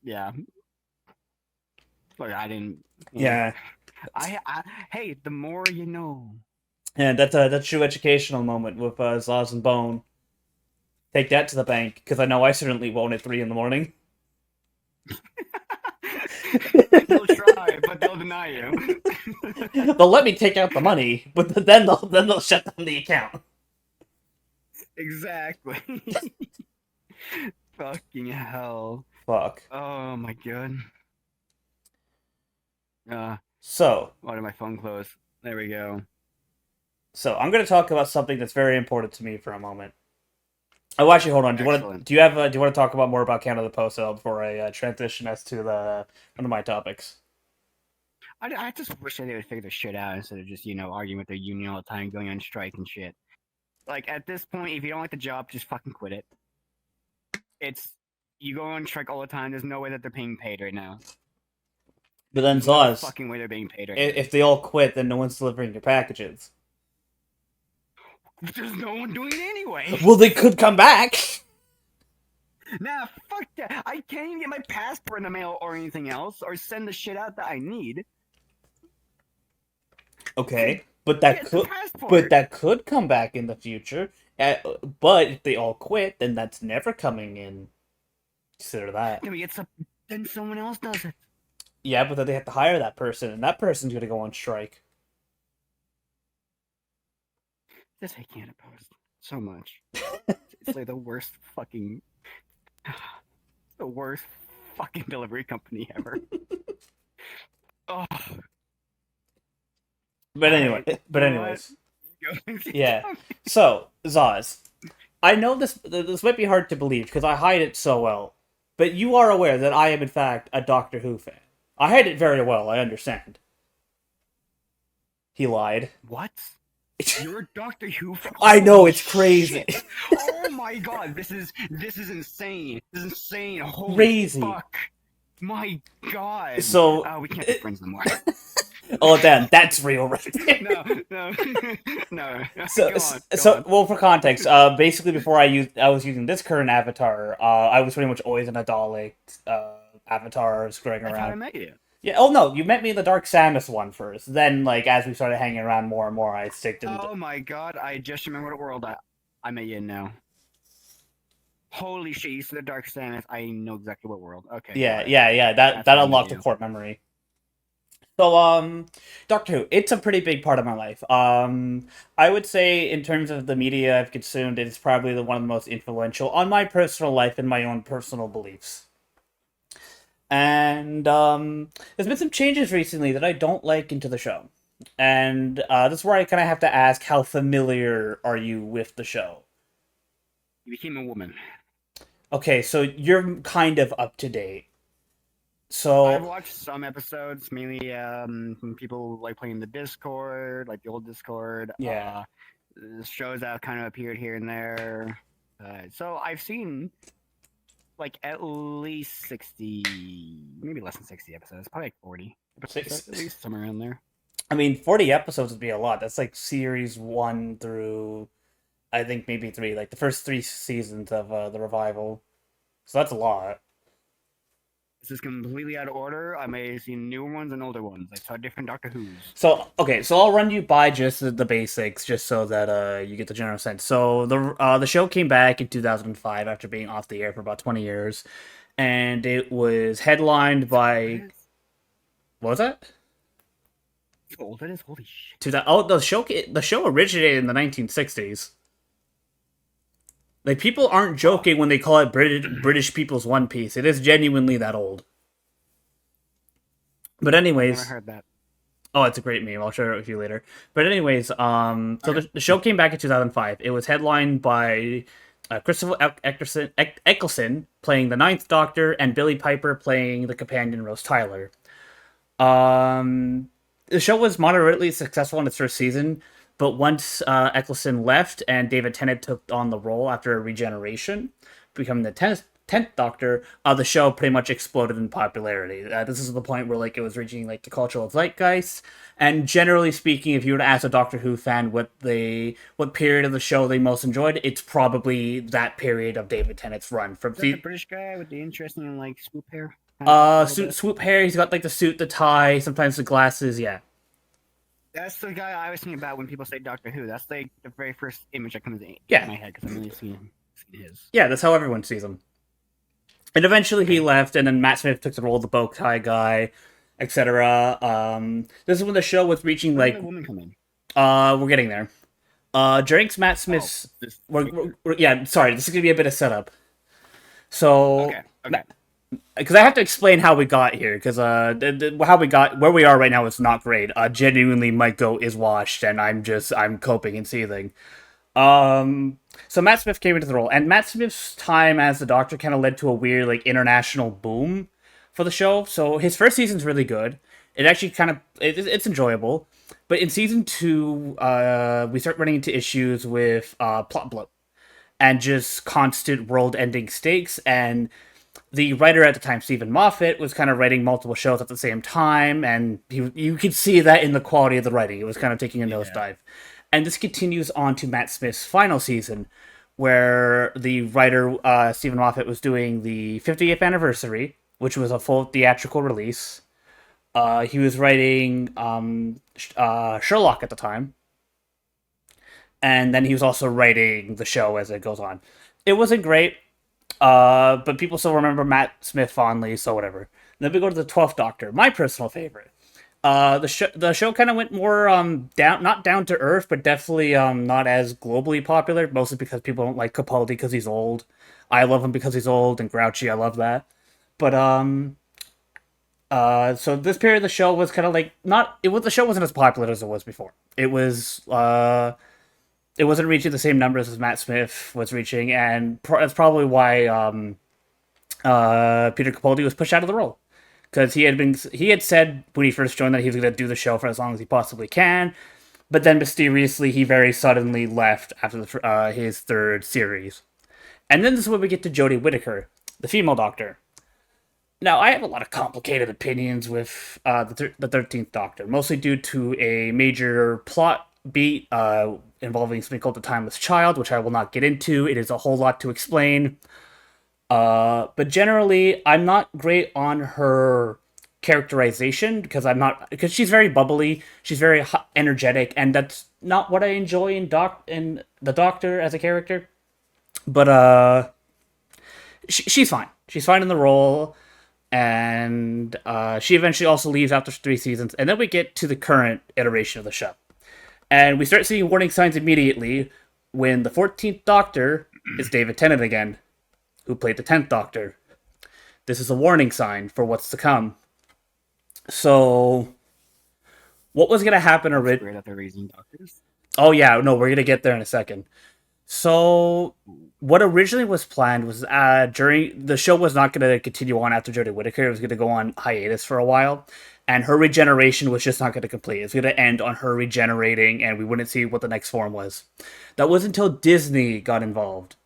Yeah. Look, I didn't. Yeah, Hey, the more you know. and that's a true educational moment with Zoz and Bone. Take that to the bank because I know I certainly won't at 3 in the morning. They'll try, but they'll deny you. They'll let me take out the money, but then they'll shut down the account. Exactly. Fucking hell. Fuck. Oh my god. So, Why did my phone close? There we go. I'm going to talk about something that's very important to me for a moment. Oh, actually, hold on. Excellent. Do you want to talk about more about Canada Post before I transition as to one of my topics? I just wish that they would figure this shit out instead of just, arguing with their union all the time, going on strike and shit. Like, at this point, if you don't like the job, just fucking quit it. You go on strike all the time, there's no way that they're being paid right now. But then, There's no Zoz, fucking way they're being paid right if they all quit, then no one's delivering your packages. now. There's no one doing it anyway. Well, they could come back. Nah, fuck that. I can't even get my passport in the mail or anything else, or send the shit out that I need. Okay, but Get the passport. that could come back in the future. But if they all quit, then that's never coming in. Consider that. Then someone else does it. Yeah, but then they have to hire that person, and that person's gonna go on strike. Just hate Canada Post so much. It's like the worst fucking delivery company ever. Oh. But anyway, Right. but You know anyways, what? yeah. So Zoz, I know this might be hard to believe because I hide it so well, But you are aware that I am, in fact, a Doctor Who fan. I hide it very well, I understand. He lied. What? You're a Doctor Who fan? I know, Holy it's crazy. shit. Oh my god, this is insane. This is insane. Holy Crazy. fuck. My god. So, we can't be friends anymore. oh damn, that's real right there. No. No. So, Go on, go so on. well, for context, basically before I was using this current avatar, I was pretty much always an Dalek avatar screwing That's how I around. met you. Yeah. Oh no, you met me in the Dark Samus one first. Then, like, as we started hanging around more and more, I sticked into. Oh my god, I just remembered what world I met you in now. Holy shit, you said the Dark Samus. I know exactly what world. Okay. Yeah, got it. yeah. That's That how I met unlocked a you. core memory. So, Doctor Who, it's a pretty big part of my life. I would say in terms of the media I've consumed, it's probably one of the most influential on my personal life and my own personal beliefs. And there's been some changes recently that I don't like into the show. And this is where I kind of have to ask, how familiar are you with the show? You became a woman. Okay, so you're kind of up to date. I've So, watched some episodes, mainly from people like playing the Discord, like the old Discord. yeah. Shows that kind of appeared here and there. So I've seen like at least 60, maybe less than 60 episodes, probably like 40 episodes, at least somewhere around there. I mean, 40 episodes would be a lot. That's like series 1 through, I think, maybe 3. Like the first 3 seasons of the revival. So that's a lot. This is completely out of order. I may have seen newer ones and older ones. I saw different Doctor Who's. So, okay, so I'll run you by just the basics, just so that you get the general sense. So the show came back in 2005 after being off the air for about 20 years, and it was headlined by, what was that? How old it is? Holy shit. Oh, the show originated in the 1960s. Like, people aren't joking when they call it British People's One Piece. It is genuinely that old. But Never anyways, heard that. oh, it's a great meme. I'll share it with you later. But anyways, so Okay. the show came back in 2005. It was headlined by Christopher Eccleston playing the Ninth Doctor and Billy Piper playing the companion Rose Tyler. The show was moderately successful in its first season, but once Eccleston left and David Tennant took on the role after a regeneration, becoming the tenth Doctor, the show pretty much exploded in popularity. This is the point where like it was reaching like the cultural zeitgeist. And generally speaking, if you were to ask a Doctor Who fan what period of the show they most enjoyed, it's probably that period of David Tennant's run from Is that the British guy with the interesting like swoop hair? swoop hair. He's got like the suit, the tie, sometimes the glasses. Yeah, That's the guy I was thinking about when people say Doctor Who. That's like the very first image that comes in yeah, my head because I've only seen his. yeah. That's how everyone sees him. And eventually he left, and then Matt Smith took the role of the bow tie guy, etc. This is when the show was reaching Where did like the woman come in? we're getting there. During Matt Smith's, yeah, sorry, this is gonna be a bit of setup. So, Okay. because I have to explain how we got here, because how we got where we are right now is not great. Genuinely, my goat is washed, and I'm coping and seething. So Matt Smith came into the role, and Matt Smith's time as the Doctor kind of led to a weird like international boom for the show. So his first season's really good. It actually kind of it's enjoyable, but in season 2, we start running into issues with plot bloat and just constant world-ending stakes. And the writer at the time, Stephen Moffat, was kind of writing multiple shows at the same time, and you could see that in the quality of the writing. It was kind of taking a nosedive. And this continues on to Matt Smith's final season, where the writer, Stephen Moffat, was doing the 50th anniversary, which was a full theatrical release. He was writing Sherlock at the time, and then he was also writing the show as it goes on. It wasn't great, but people still remember Matt Smith fondly, so whatever. Then we go to the 12th Doctor, my personal favorite. The show kind of went more not down to earth, but definitely not as globally popular, mostly because people don't like Capaldi because he's old. I love him because he's old and grouchy. I love that. But so this period of the show was kind of like not it was the show wasn't as popular as it was before. It wasn't reaching the same numbers as Matt Smith was reaching, and that's probably why Peter Capaldi was pushed out of the role because he had said when he first joined that he was going to do the show for as long as he possibly can, but then mysteriously he very suddenly left after his third series. And then this is where we get to Jodie Whittaker, the female Doctor. Now, I have a lot of complicated opinions with the 13th Doctor, mostly due to a major plot beat involving something called the Timeless Child, which I will not get into. It is a whole lot to explain. But generally, I'm not great on her characterization because she's very bubbly, she's very energetic, and that's not what I enjoy in the Doctor as a character. But she's fine. She's fine in the role, and she eventually also leaves after 3 seasons, and then we get to the current iteration of the show, and we start seeing warning signs immediately when the 14th Doctor is David Tennant again, who played the 10th Doctor. This is a warning sign for what's to come. So, what was going to happen Great that they're raising doctors. Oh yeah, no, we're going to get there in a second. So, what originally was planned was during the show was not going to continue on after Jodie Whittaker. It was going to go on hiatus for a while, and her regeneration was just not going to complete. It's going to end on her regenerating, and we wouldn't see what the next form was. That was until Disney got involved,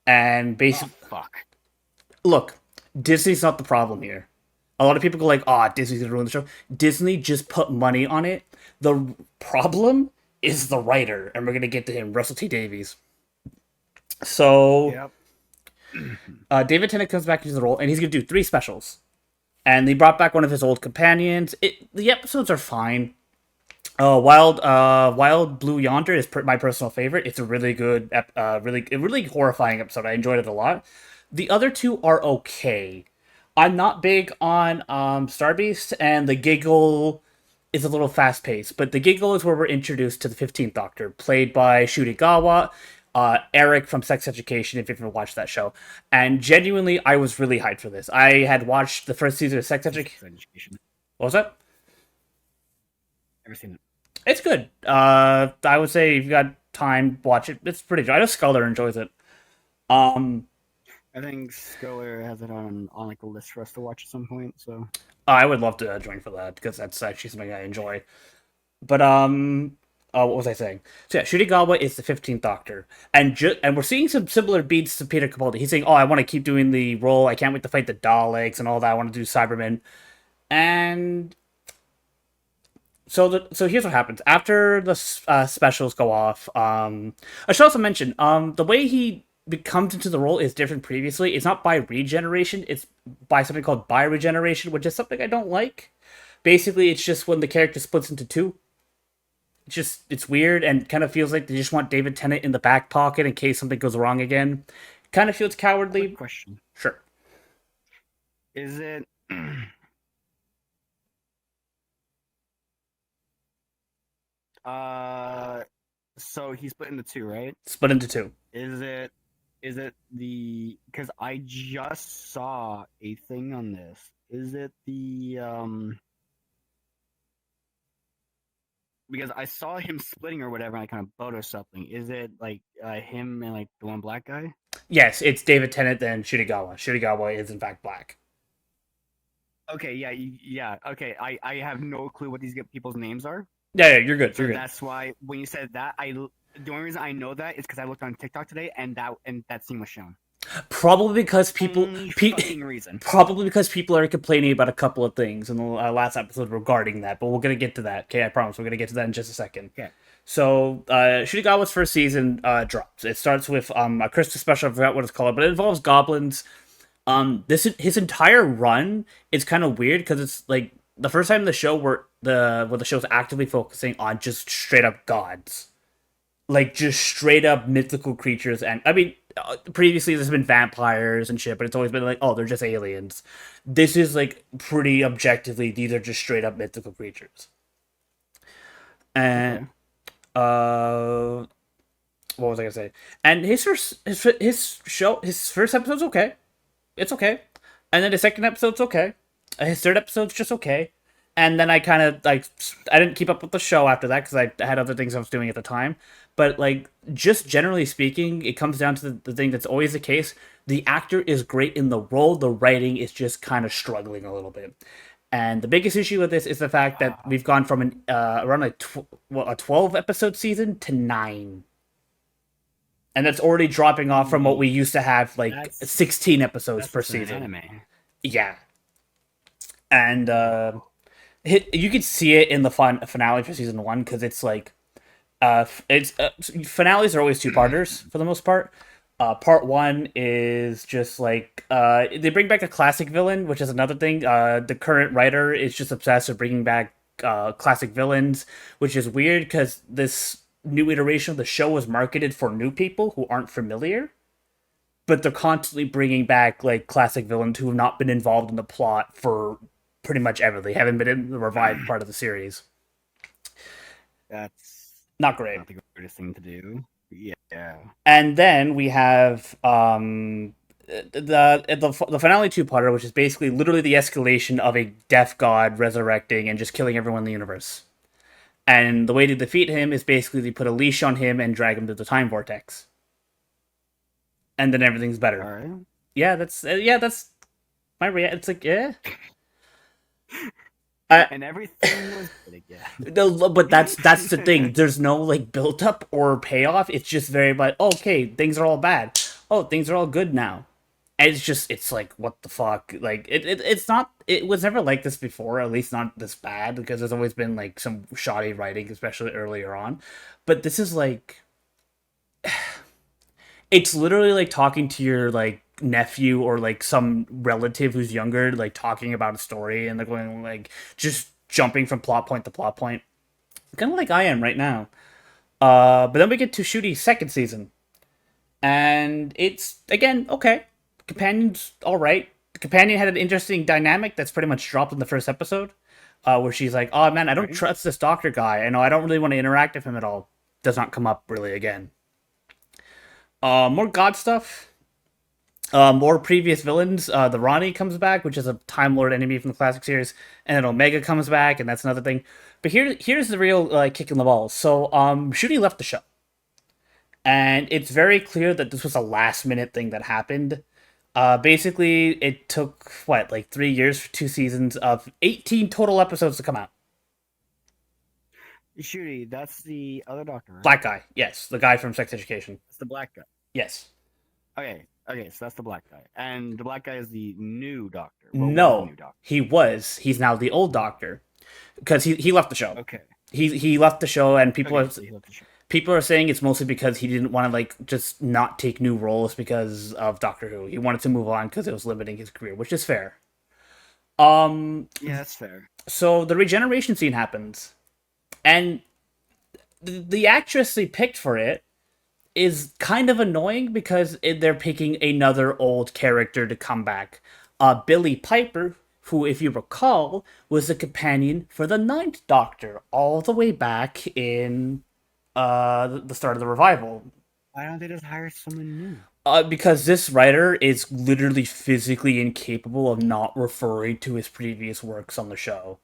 and basically, fuck. Look, Disney's not the problem here. A lot of people go like, "Oh, Disney's gonna ruin the show." Disney just put money on it. The problem is the writer, and we're gonna get to him, Russell T Davies. So, David Tennant comes back into the role, and he's going to do 3 specials. And they brought back one of his old companions. The episodes are fine. Wild Blue Yonder is my personal favorite. It's a really good, really horrifying episode. I enjoyed it a lot. The other 2 are okay. I'm not big on Starbeast, and the Giggle is a little fast paced. But the Giggle is where we're introduced to the 15th Doctor, played by Shudigawa. Eric from Sex Education, if you've ever watched that show. And genuinely, I was really hyped for this. I had watched the first season of Sex Education. What was that? Never seen it. It's good. I would say if you got time, watch it. It's pretty good. I know Sculler enjoys it. I think Sculler has it on like a list for us to watch at some point, so I would love to join for that, because that's actually something I enjoy. But what was I saying? So yeah, Shudigawa is the 15th Doctor, and we're seeing some similar beats to Peter Capaldi. He's saying, "Oh, I want to keep doing the role. I can't wait to fight the Daleks and all that. I want to do Cybermen." And so here's what happens after the specials go off. I should also mention the way he comes into the role is different previously. It's not by regeneration; it's by something called bi-regeneration, which is something I don't like. Basically, it's just when the character splits into 2. It's weird and kind of feels like they just want David Tennant in the back pocket in case something goes wrong again. Kind of feels cowardly. Quick question. Sure. Is it so he split into 2, right? Split into 2. Is it the because I just saw a thing on this. Is it the because I saw him splitting or whatever, and I kind of photo something. Is it like him and like the one black guy? Yes, it's David Tennant then Shudigawa. Shudigawa is in fact black. Okay, yeah. Okay, I have no clue what these people's names are. Yeah, you're good. So you're good. that's why when you said that, the only reason I know that is because I looked on TikTok today, and that scene was shown. Probably because people reason. Probably because people are complaining about a couple of things in the last episode regarding that, but we're gonna get to that. Okay, I promise we're gonna get to that in just a second. Okay. So, Shudigawa's first season drops. It starts with a Christmas special. I forgot what it's called, but it involves goblins. His entire run is kind of weird because it's like the first time in the show where the show's actively focusing on just straight up gods, like just straight up mythical creatures. And I mean, previously there's been vampires and shit, but it's always been like, oh, they're just aliens. This is like pretty objectively, these are just straight up mythical creatures. And what was I gonna say? And his first episode's okay. It's okay. And then the second episode's okay. His third episode's just okay. And then I kind of like I didn't keep up with the show after that because I had other things I was doing at the time. But like just generally speaking, it comes down to the thing that's always the case. The actor is great in the role. The writing is just kind of struggling a little bit. And the biggest issue with this is the fact that we've gone from an around a 12 episode season to 9, and that's already dropping off from what we used to have like That's 16 episodes that's per just an season. anime. Yeah, and Wow. you could see it in the finale for season 1 because it's like it's finales are always two parters for the most part. Part one is just like they bring back a classic villain, which is another thing. The current writer is just obsessed with bringing back classic villains, which is weird because this new iteration of the show was marketed for new people who aren't familiar, but they're constantly bringing back like classic villains who have not been involved in the plot for pretty much ever. They haven't been in the revived part of the series. That's Not great. not the greatest thing to do. Yeah. And then we have the finale two-parter, which is basically literally the escalation of a death god resurrecting and just killing everyone in the universe. And the way to defeat him is basically they put a leash on him and drag him to the time vortex, and then everything's All better. right. That's my reaction. It's like I, And everything was good again. no, but that's the thing. There's no like build up or payoff. It's just very much okay. Things are all bad. Oh, things are all good now. And it's like what the fuck. Like it's not. It was never like this before. At least not this bad because there's always been like some shoddy writing, especially earlier on. But this is like it's literally like talking to your like nephew or like some relative who's younger, like talking about a story and they're going like just jumping from plot point to plot point, kind of like I am right now. But then we get to Shooty's second season, and it's again okay. Companion's all right. The companion had an interesting dynamic that's pretty much dropped in the first episode, where she's like, "Oh man, I don't Right. trust this doctor guy. I know I don't really want to interact with him at all." Does not come up really again. More god stuff. More previous villains. The Ronnie comes back, which is a Time Lord enemy from the classic series, and then Omega comes back, and that's another thing. But here's the real kick in the balls. So, Shooty left the show, and it's very clear that this was a last minute thing that happened. Basically, it took what like 3 years for 2 seasons of 18 total episodes to come out. Shooty, that's the other doctor, right? Black guy, yes, the guy from Sex Education, That's the black guy. yes. Okay, so that's the black guy. And the black guy is the new doctor. Well, was the No, new doctor. he was. He's now the old doctor because he left the show. Okay. He left the show, and Okay, so he left the show. people are saying it's mostly because he didn't want to like just not take new roles because of Doctor Who. He wanted to move on because it was limiting his career, which is fair. Um, Yeah, that's fair. so the regeneration scene happens, and the actress they picked for it is kind of annoying because they're picking another old character to come back. Billy Piper, who, if you recall, was a companion for the Ninth Doctor all the way back in the start of the revival. Why don't they just hire someone new? Because this writer is literally physically incapable of not referring to his previous works on the show.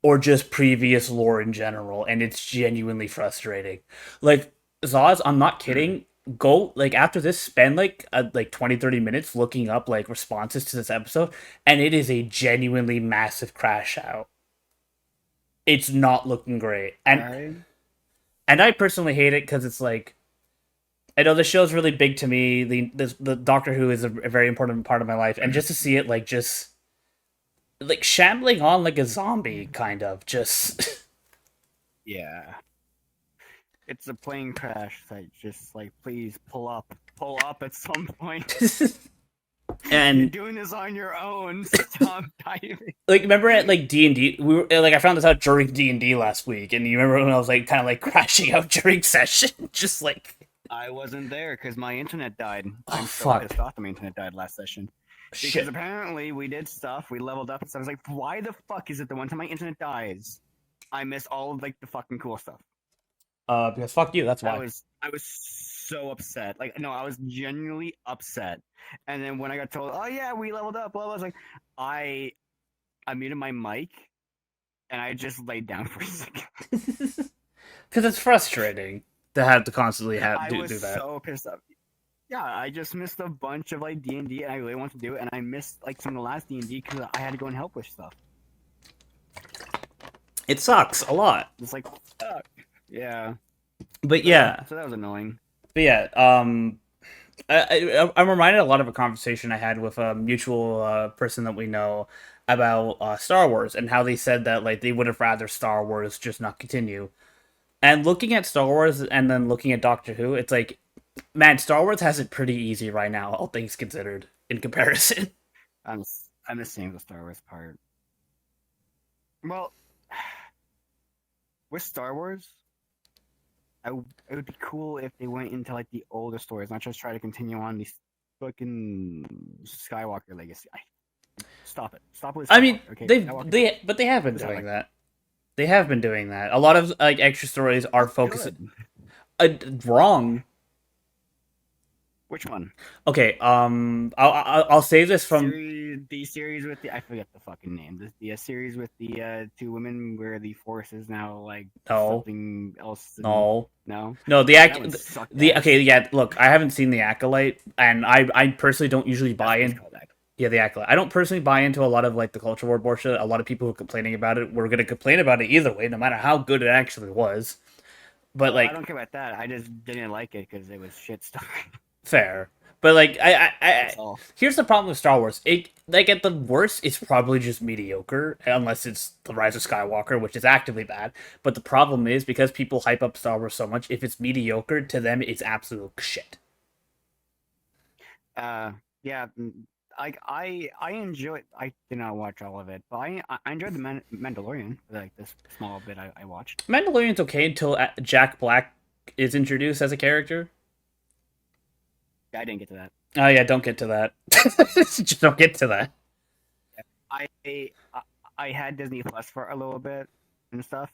Or just previous lore in general, and it's genuinely frustrating. Like, Zoz, I'm not kidding. Go, like, after this, spend, like 20, 30 minutes looking up, like, responses to this episode, and it is a genuinely massive crash out. It's not looking great. Alright. And I personally hate it because it's like, I know the show's really big to me. The Doctor Who is a very important part of my life, and just to see it like just like shambling on like a zombie, kind of just. Yeah. It's a plane crash site. Just like, please pull up at some point. You're And doing this on your own. Stop diving. like, remember at like D&D, we were like I found this out during D&D last week, and you remember when I was like kind of like crashing out during session, just like. I wasn't there because my internet died. Oh, I'm so fuck. pissed off that my internet died last session. Because Shit. apparently we did stuff, we leveled up and stuff. I was like, why the fuck is it the one time my internet dies, I miss all of like the fucking cool stuff? Because fuck you, that's why. I was so upset. Like, no, I was genuinely upset. And then when I got told, oh yeah, we leveled up, blah blah, I was like, I muted my mic and I just laid down for a second. Because it's frustrating to have to constantly have I was do that. so pissed off. Yeah, I just missed a bunch of like D&D, and I really wanted to do it, and I missed like some of the last D&D because I had to go and help with stuff. It sucks a lot. It's like, fuck. Yeah. But yeah, So that was annoying. but yeah. I'm reminded a lot of a conversation I had with a mutual person that we know about Star Wars and how they said that like they would have rather Star Wars just not continue. And looking at Star Wars and then looking at Doctor Who, it's like, man, Star Wars has it pretty easy right now, all things considered, in comparison. I'm I'm the same with the Star Wars part. Well, with Star Wars, it would be cool if they went into like the older stories, not just try to continue on these fucking Skywalker legacy. Stop it. Stop with Skywalker. I mean, Okay, they have been doing that. They have been doing that. A lot of like extra stories are focused wrong. Which one? Okay, I'll save this from the series with the I forget the fucking name. The series with the two women where the Force is now like something else. no. No. No, The okay, yeah. Look, I haven't seen the Acolyte, and I personally don't usually buy in. Yeah, the Acolyte. I don't personally buy into a lot of like the culture war bullshit. A lot of people who are complaining about it were gonna complain about it either way, no matter how good it actually was. But like, I don't care about that. I just didn't like it because it was shit stuff. Fair. But like here's the problem with Star Wars. It like at the worst it's probably just mediocre unless it's The Rise of Skywalker, which is actively bad. But the problem is because people hype up Star Wars so much, if it's mediocre to them it's absolute shit. Yeah, I enjoyed. I did not watch all of it, but I enjoyed the Mandalorian. Like this small bit I watched. Mandalorian's okay until Jack Black is introduced as a character. I didn't get to that. Oh yeah, don't get to that. Just don't get to that. I I had Disney Plus for a little bit and stuff.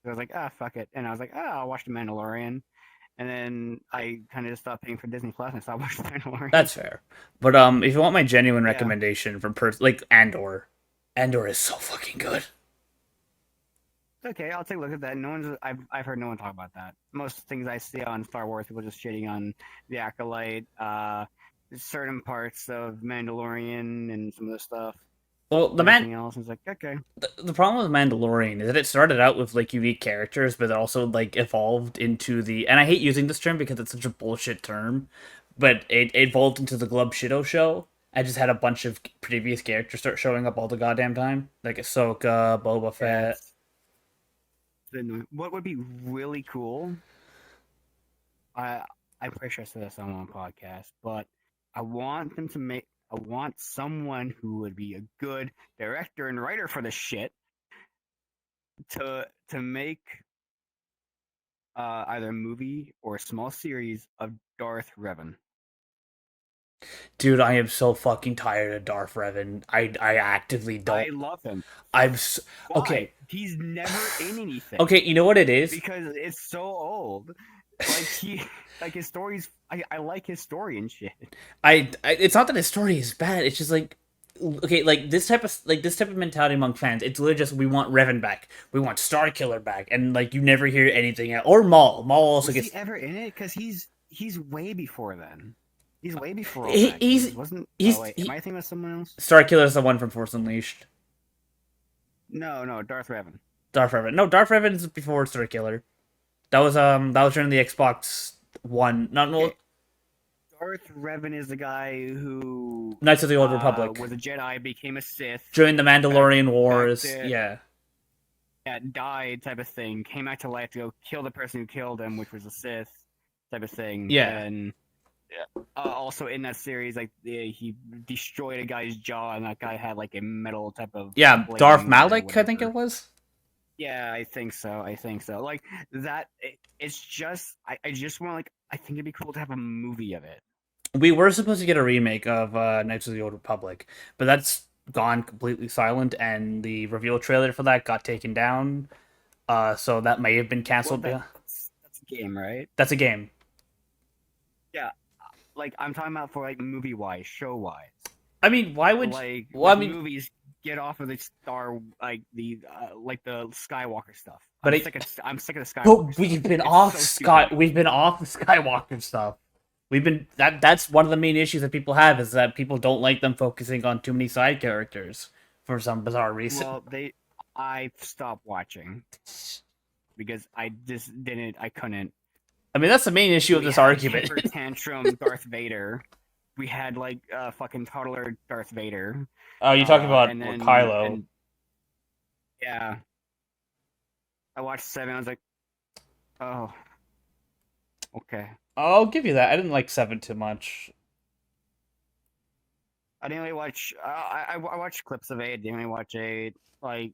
I was like, fuck it, and I was like, I'll watch the Mandalorian, and then I kind of just stopped paying for Disney Plus and I stopped watching the Mandalorian. That's fair. But if you want my genuine recommendation from like Andor is so fucking good. Okay, I'll take a look at that. No one's I've heard no one talk about that. Most things I see on Star Wars, people just shitting on the Acolyte, certain parts of Mandalorian, and some of the stuff. Well, else is like okay. The problem with Mandalorian is that it started out with like unique characters, but it also like evolved into the. And I hate using this term because it's such a bullshit term, but it evolved into the Glub Shido show. I just had a bunch of previous characters start showing up all the goddamn time, like Ahsoka, Boba Fett. What would be really cool? I'm pretty sure I said this on one podcast, but I want them to make. I want someone who would be a good director and writer for the shit to make either a movie or a small series of Darth Revan. Dude, I am so fucking tired of Darth Revan. I actively don't. I love him. Okay. He's never in anything. Okay, you know what it is? Because it's so old. Like his stories. I like his story and shit. It's not that his story is bad. It's just like, okay, like this type of mentality among fans. It's literally just we want Revan back, we want Starkiller back, and like you never hear anything else. Or Maul. Maul also gets. Was he ever in it? Because he's way before then. He's way before. Am I thinking of someone else? Starkiller is the one from Force Unleashed. No, Darth Revan. Darth Revan. No, Darth Revan is before Starkiller. That was during the Xbox One. Okay. Darth Revan is the guy who Knights of the Old Republic was a Jedi, became a Sith during the Mandalorian Wars. Yeah, died type of thing. Came back to life to go kill the person who killed him, which was a Sith type of thing. Yeah. And also in that series, like he destroyed a guy's jaw, and that guy had like a metal type of Darth Malik, I think it was. Yeah, I think so. Like that. It's just I just want like I think it'd be cool to have a movie of it. We were supposed to get a remake of Knights of the Old Republic, but that's gone completely silent, and the reveal trailer for that got taken down. So that may have been canceled. That's a game, right? That's a game. Yeah, like I'm talking about for like movie wise, show wise. I mean, why would movies get off of the Star like the Skywalker stuff. But I'm sick of the Skywalker but stuff. we've been It's off so stupid. We've been off the Skywalker stuff. That's one of the main issues that people have is that people don't like them focusing on too many side characters for some bizarre reason. Well, I stopped watching because I couldn't. I mean, that's the main issue of We this had argument. Temper tantrum Darth Vader. We had like fucking toddler Darth Vader. Oh, you talking about and then, Kylo? and, yeah. I watched 7. I was like, oh, okay. I'll give you that. I didn't like 7 too much. I didn't really watch. I watched clips of 8. Didn't really watch 8. Like,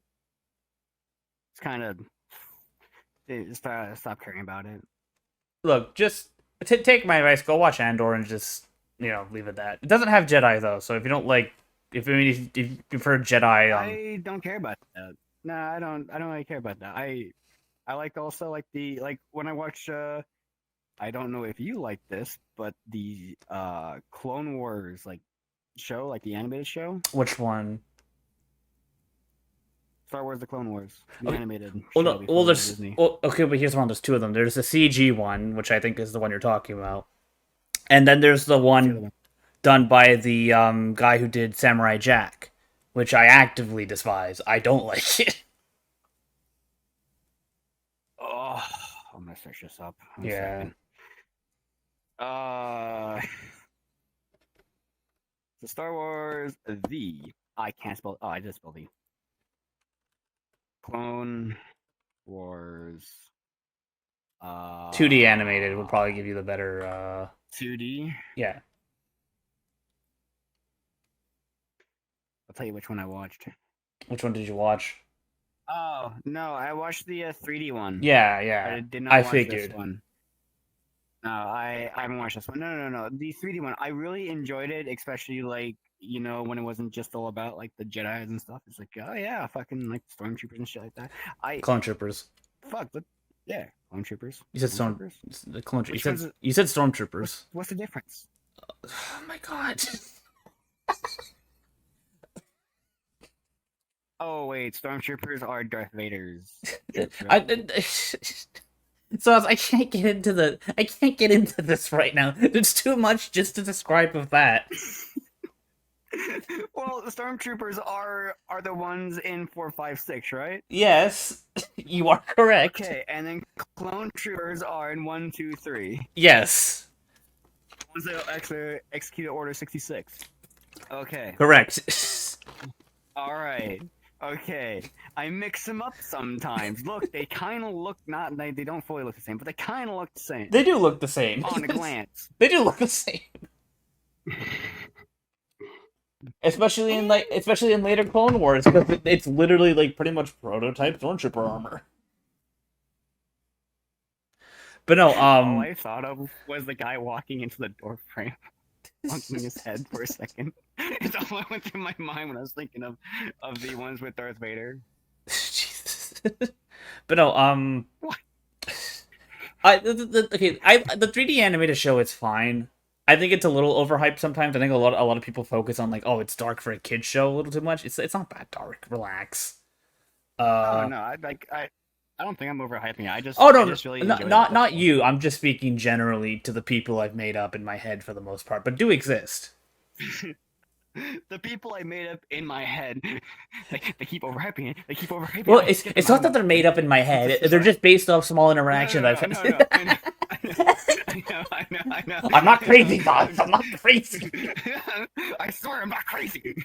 it's kind of. Stop caring about it. Look, just take my advice. Go watch Andor and just leave it at that. It doesn't have Jedi though, so if you don't like, if you prefer Jedi, I don't care about that. No, I don't really care about that. I like also like when I watch. I don't know if you like this, but the Clone Wars show, like the animated show. which one? Star Wars: The Clone Wars, the animated. Well, show no, there's Disney. okay, but here's one. There's 2 of them. There's the CG one, which I think is the one you're talking about, and then there's the one done by the guy who did Samurai Jack, which I actively despise. I don't like it. Oh, I'm gonna search this up. Yeah. The Star Wars I can't spell. Oh, I just spelled the Clone Wars. 2D animated would probably give you the better. 2D. Yeah. I'll tell you which one I watched. Which one did you watch? Oh no, I watched the 3D one. Yeah. I did not watch figured. this one. No, I haven't watched this one. No. The 3D one, I really enjoyed it, especially when it wasn't just all about like the Jedi's and stuff. It's like, oh yeah, fucking like stormtroopers and shit like that. Clone Troopers. Yeah, clone troopers. You said the clone. You said stormtroopers. What's the difference? Oh my god. Oh wait, stormtroopers are Darth Vader's. So I can't get into this right now. There's too much just to describe of that. Well, the stormtroopers are the ones in 4, 5, 6, right? Yes, you are correct. Okay, and then clone troopers are in 1, 2, 3. Yes. Ones that execute Order 66. Okay. Correct. All right. Okay. I mix them up sometimes. Look, they kind of look they don't fully look the same, but they kind of look the same. They do look the same. On a glance. They do look the same. Especially in later Clone Wars, because it's literally like pretty much prototype stormtrooper armor. But no, all I thought of was the guy walking into the door frame, bunking his head for a second. It's all that went through my mind when I was thinking of the ones with Darth Vader. Jesus. But no, What? The 3D animated show is fine. I think it's a little overhyped sometimes. I think a lot of people focus on like, oh, it's dark for a kids show a little too much. It's not that dark. Relax. No, I don't think I'm overhyping it. I just really enjoy not you. I'm just speaking generally to the people I've made up in my head for the most part, but do exist. The people I made up in my head, they keep overhyping it. They keep overhyping it. Well, it's not that they're made up in my head. They're just based off small interactions I've had. I know. I'm not crazy, Zoz. I'm not crazy. I swear I'm not crazy.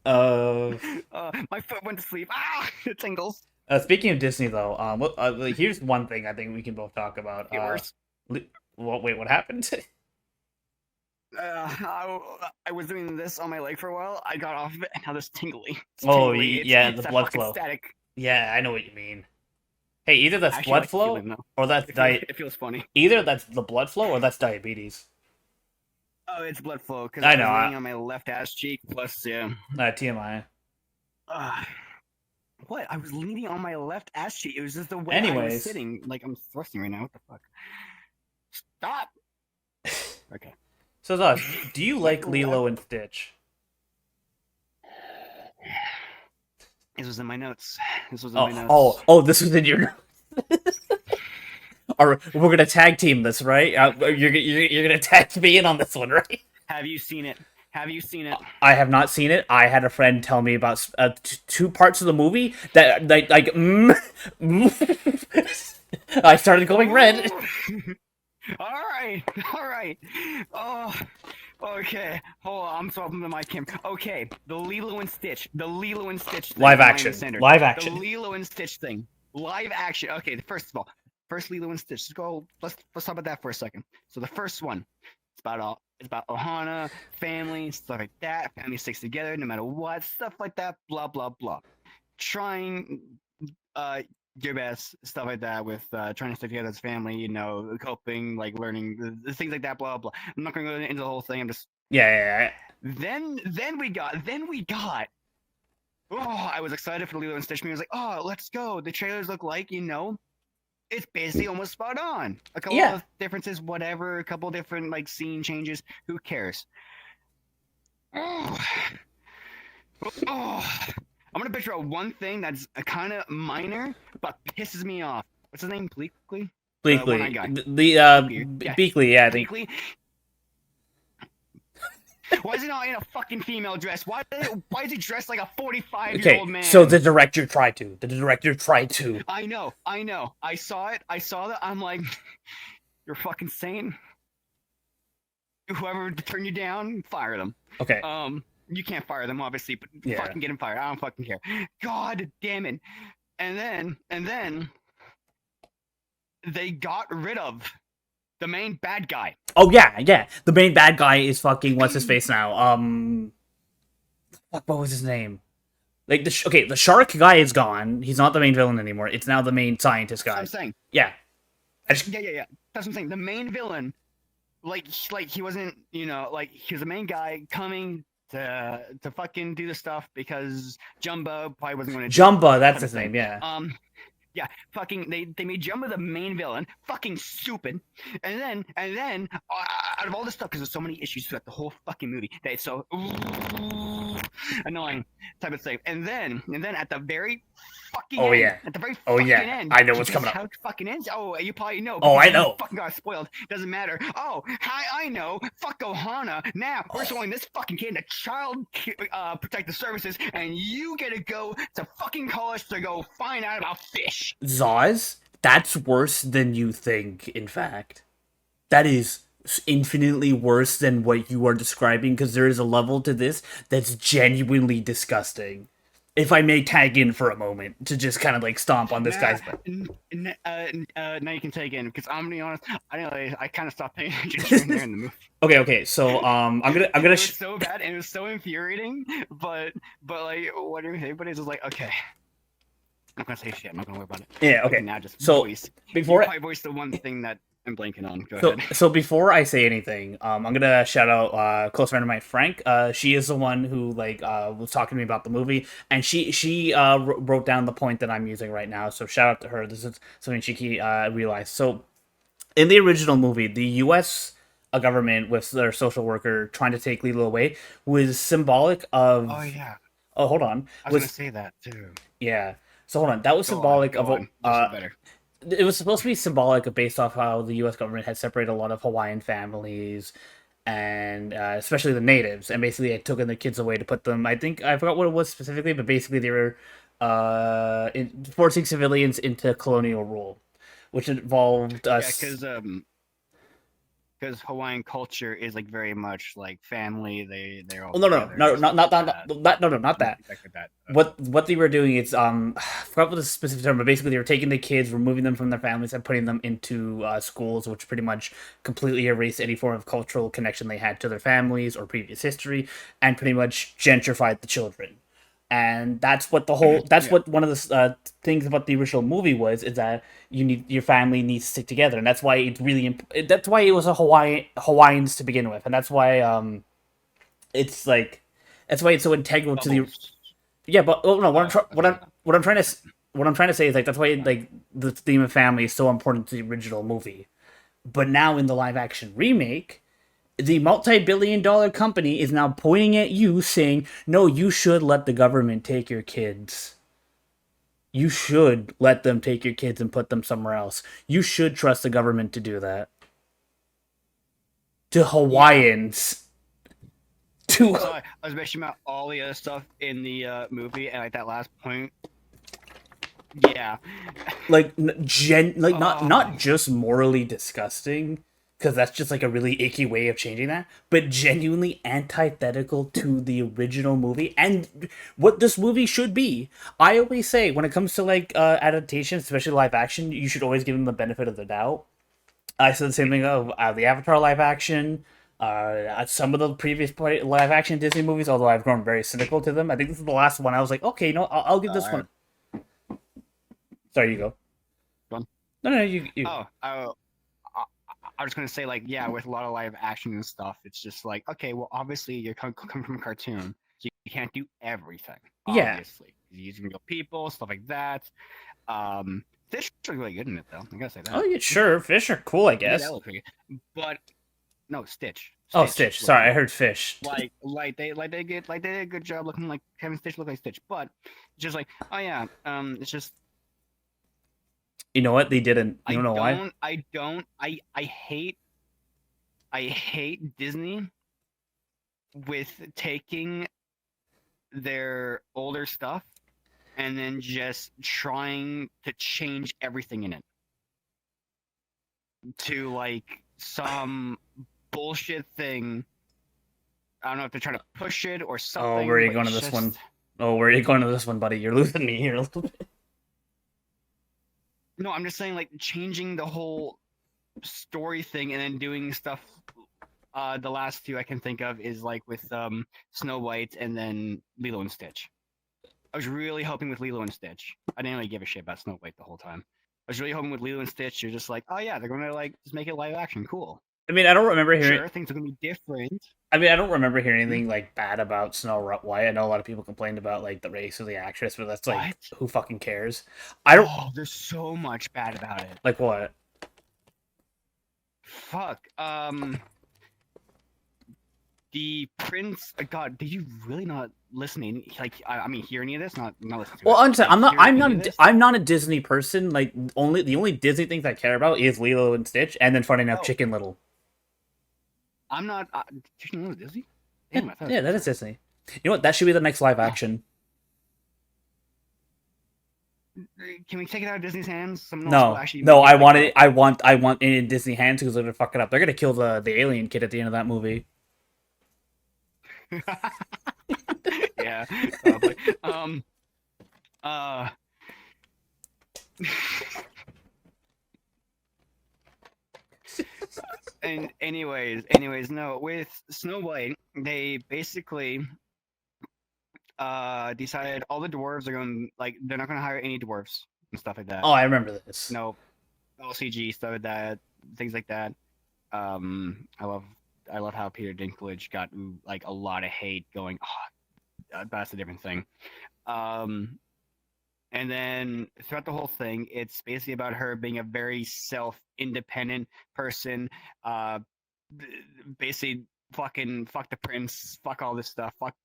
My foot went to sleep. Ah, it tingles. Speaking of Disney, though, here's one thing I think we can both talk about. Worse. Well, wait, what happened? I was doing this on my leg for a while. I got off of it, and now there's tingly. Yeah, the blood flow. Static. Yeah, I know what you mean. Hey, either that's blood flow or that's It feels funny. Either that's the blood flow or that's diabetes. Oh, it's blood flow because I was know. laying on my left ass cheek. Plus, yeah. TMI. What? I was leaning on my left ass cheek. It was just the way I Anyways. was sitting. Like I'm thrusting right now. What the fuck? Stop. Okay. So, Zoz, do you like Lilo and Stitch? This was in my notes. This was in my Oh, notes. this was in your. All right, we're gonna tag team this, right? You're gonna tag me in on this one, right? Have you seen it? Have you seen it? I have not seen it. I had a friend tell me about two parts of the movie that I started going red. All right, all right. Oh, okay. Hold on, I'm swapping the mic cam. Okay, the Lilo and Stitch. The Lilo and Stitch thing. Live from action. Miami Center. Live The action. Lilo and Stitch thing. Live action. Okay, first of all, first Lilo and Stitch. Let's go. Let's talk about that for a second. So the first one, it's about Ohana, family, stuff like that. Family sticks together no matter what, stuff like that. Blah blah blah. Trying your best, stuff like that, with trying to stick together as family, you know, coping, like learning things like that, blah blah. I'm not gonna go into the whole thing. I'm just Yeah. then we got. Oh, I was excited for the Lilo and Stitch movie. I was like, oh, let's go. The trailers look like, you know, it's basically almost spot on. A couple Yeah. of differences, whatever. A couple different like scene changes. Who cares? Oh, oh. I'm gonna picture out one thing that's kind of minor, but pisses me off. What's his name? Bleakley? Bleakley. Guy. Beakley, yeah. Bleakley? Why is he not in a fucking female dress? Why is he dressed like a 45-year-old man? So the director tried to. I know. I saw it. I'm like, you're fucking sane. Whoever turned you down, fire them. Okay. You can't fire them, obviously, but Yeah. fucking get him fired. I don't fucking care. God damn it. And then they got rid of the main bad guy. Oh yeah. The main bad guy is fucking what's his face now. What was his name? Like the shark guy is gone. He's not the main villain anymore. It's now the main scientist guy. That's what I'm saying. Yeah. Yeah. That's what I'm saying. The main villain, like he wasn't, you know, like he was the main guy coming to fucking do the stuff because Jumbo probably wasn't going to. Jumbo, that's his name. Yeah. Yeah, fucking they made Jumbo the main villain, fucking stupid, and then out of all this stuff, because there's so many issues throughout the whole fucking movie that it's so annoying type of thing, and then at the very fucking end, at the very fucking end, I know what's coming up. How it fucking ends? Oh, you probably know. Oh, I know. Fucking got spoiled. Doesn't matter. Oh, I know. Fuck Ohana. Now we're showing this fucking kid to child protective services, and you get to go to fucking college to go find out about fish. Zoz, that's worse than you think, in fact. That is infinitely worse than what you are describing, because there is a level to this that's genuinely disgusting. If I may tag in for a moment to just kind of like stomp on this guy's butt. Now you can take in, because I'm gonna be honest, I kind of stopped paying attention there in the movie. Okay. So I'm gonna. It was so bad and it was so infuriating, but like whatever. Everybody's just like, okay. I'm not gonna say shit. I'm not gonna worry about it. Yeah. Okay. Now just so voice. Before I voice the one thing that I'm blanking on. Go ahead. So before I say anything, I'm gonna shout out a close friend of mine, Frank. She is the one who was talking to me about the movie, and she wrote down the point that I'm using right now. So shout out to her. This is something she realized. So in the original movie, the U.S. Government with their social worker trying to take Lilo away was symbolic of. Oh yeah. Oh, hold on. I was gonna say that too. Yeah. So hold on. That was symbolic of. Better. It was supposed to be symbolic based off how the U.S. government had separated a lot of Hawaiian families, and especially the natives, and basically had taken the kids away to put them. I forgot what it was specifically, but basically they were forcing civilians into colonial rule, which involved us. Yeah, because Hawaiian culture is like very much like family. They're all. Not that. What they were doing is I forgot what the specific term, but basically they were taking the kids, removing them from their families, and putting them into schools, which pretty much completely erased any form of cultural connection they had to their families or previous history, and pretty much gentrified the children. And that's what what one of the things about the original movie was, is that your family needs to stick together, and that's why it's really that's why it was Hawaiians to begin with, and that's why it's so integral to the. Yeah, but no, what I'm trying to say is like that's why like the theme of family is so important to the original movie, but now in the live action remake, the multi-billion-dollar company is now pointing at you saying, no, you should let the government take your kids. you should let them take your kids and put them somewhere else. You should trust the government to do that. To Yeah. Hawaiians. To So I was mentioning about all the other stuff in the movie, and like that last point, yeah. like not Oh, just morally disgusting, because that's just like a really icky way of changing that, but genuinely antithetical to the original movie and what this movie should be. I always say when it comes to like adaptations, especially live action, you should always give them the benefit of the doubt. I said the same thing of the Avatar live action. Some of the previous live action Disney movies, although I've grown very cynical to them. I think this is the last one. I was like, okay, no, I'll give this I one. Sorry, you go. Done. No, no, you. Oh, I was gonna say like yeah, with a lot of live action and stuff, it's just like okay, well obviously you're come from a cartoon, so you can't do everything. Yeah. Obviously, you're using real people, stuff like that. Fish are really good in it though. I gotta say Oh, that. yeah, sure. Fish are cool, I They did that guess. look pretty good. But no, Stitch. Oh, Stitch Stitch. looked Sorry, I good. heard fish. Like they did a good job looking like Kevin Stitch looked like Stitch, but just like oh yeah, it's just You know what? They didn't. You I know why? don't I don't I hate Disney with taking their older stuff and then just trying to change everything in it to like some bullshit thing. I don't know if they're trying to push it or Oh, where are something, you but going to it's this one? just Oh, where are you going to this one, buddy? You're losing me here a little bit. no. I'm just saying like changing the whole story thing and then doing stuff. The last two I can think of is like with Snow White and then Lilo and Stitch. I was really hoping with Lilo and Stitch. I didn't really give a shit about Snow White the whole time. I was really hoping with Lilo and Stitch, you're just like, oh yeah, they're gonna like just make it live action, cool. I mean, I don't remember hearing. Sure, things are gonna be different. I mean, I don't remember hearing Hmm? anything like bad about Snow White. I know a lot of people complained about like the race of the actress, but that's like, What? who fucking cares? I don't Oh, there's so much bad about it. like what. Fuck. The prince. God, did you really not listening? Like, I mean, hear any of this? Not listen to Well, it. Like, I'm not. hear any of this? I'm not a Disney person. Like, the only Disney things I care about is Lilo and Stitch, and then funny enough, Oh, Chicken Little. I'm not. Did you know Disney? Yeah, Damn, I thought it was yeah, that is Pixar. Disney. You know what? That should be the next live Huh. action. Can we take it out of Disney's hands? Someone else will No, actually no, make it I like want it. I want it in Disney hands because they're gonna fuck it up. They're gonna kill the alien kid at the end of that movie. yeah, probably. Uh, and anyways, no. With Snow White, they basically decided all the dwarves are going like they're not going to hire any dwarves and stuff like that. Oh, I remember this. No, all CG stuff like that, things like that. I love how Peter Dinklage got like a lot of hate going. Oh, that's a different thing. Um, and then throughout the whole thing, it's basically about her being a very self-independent person. Uh, basically, fuck the prince, fuck all this stuff, fuck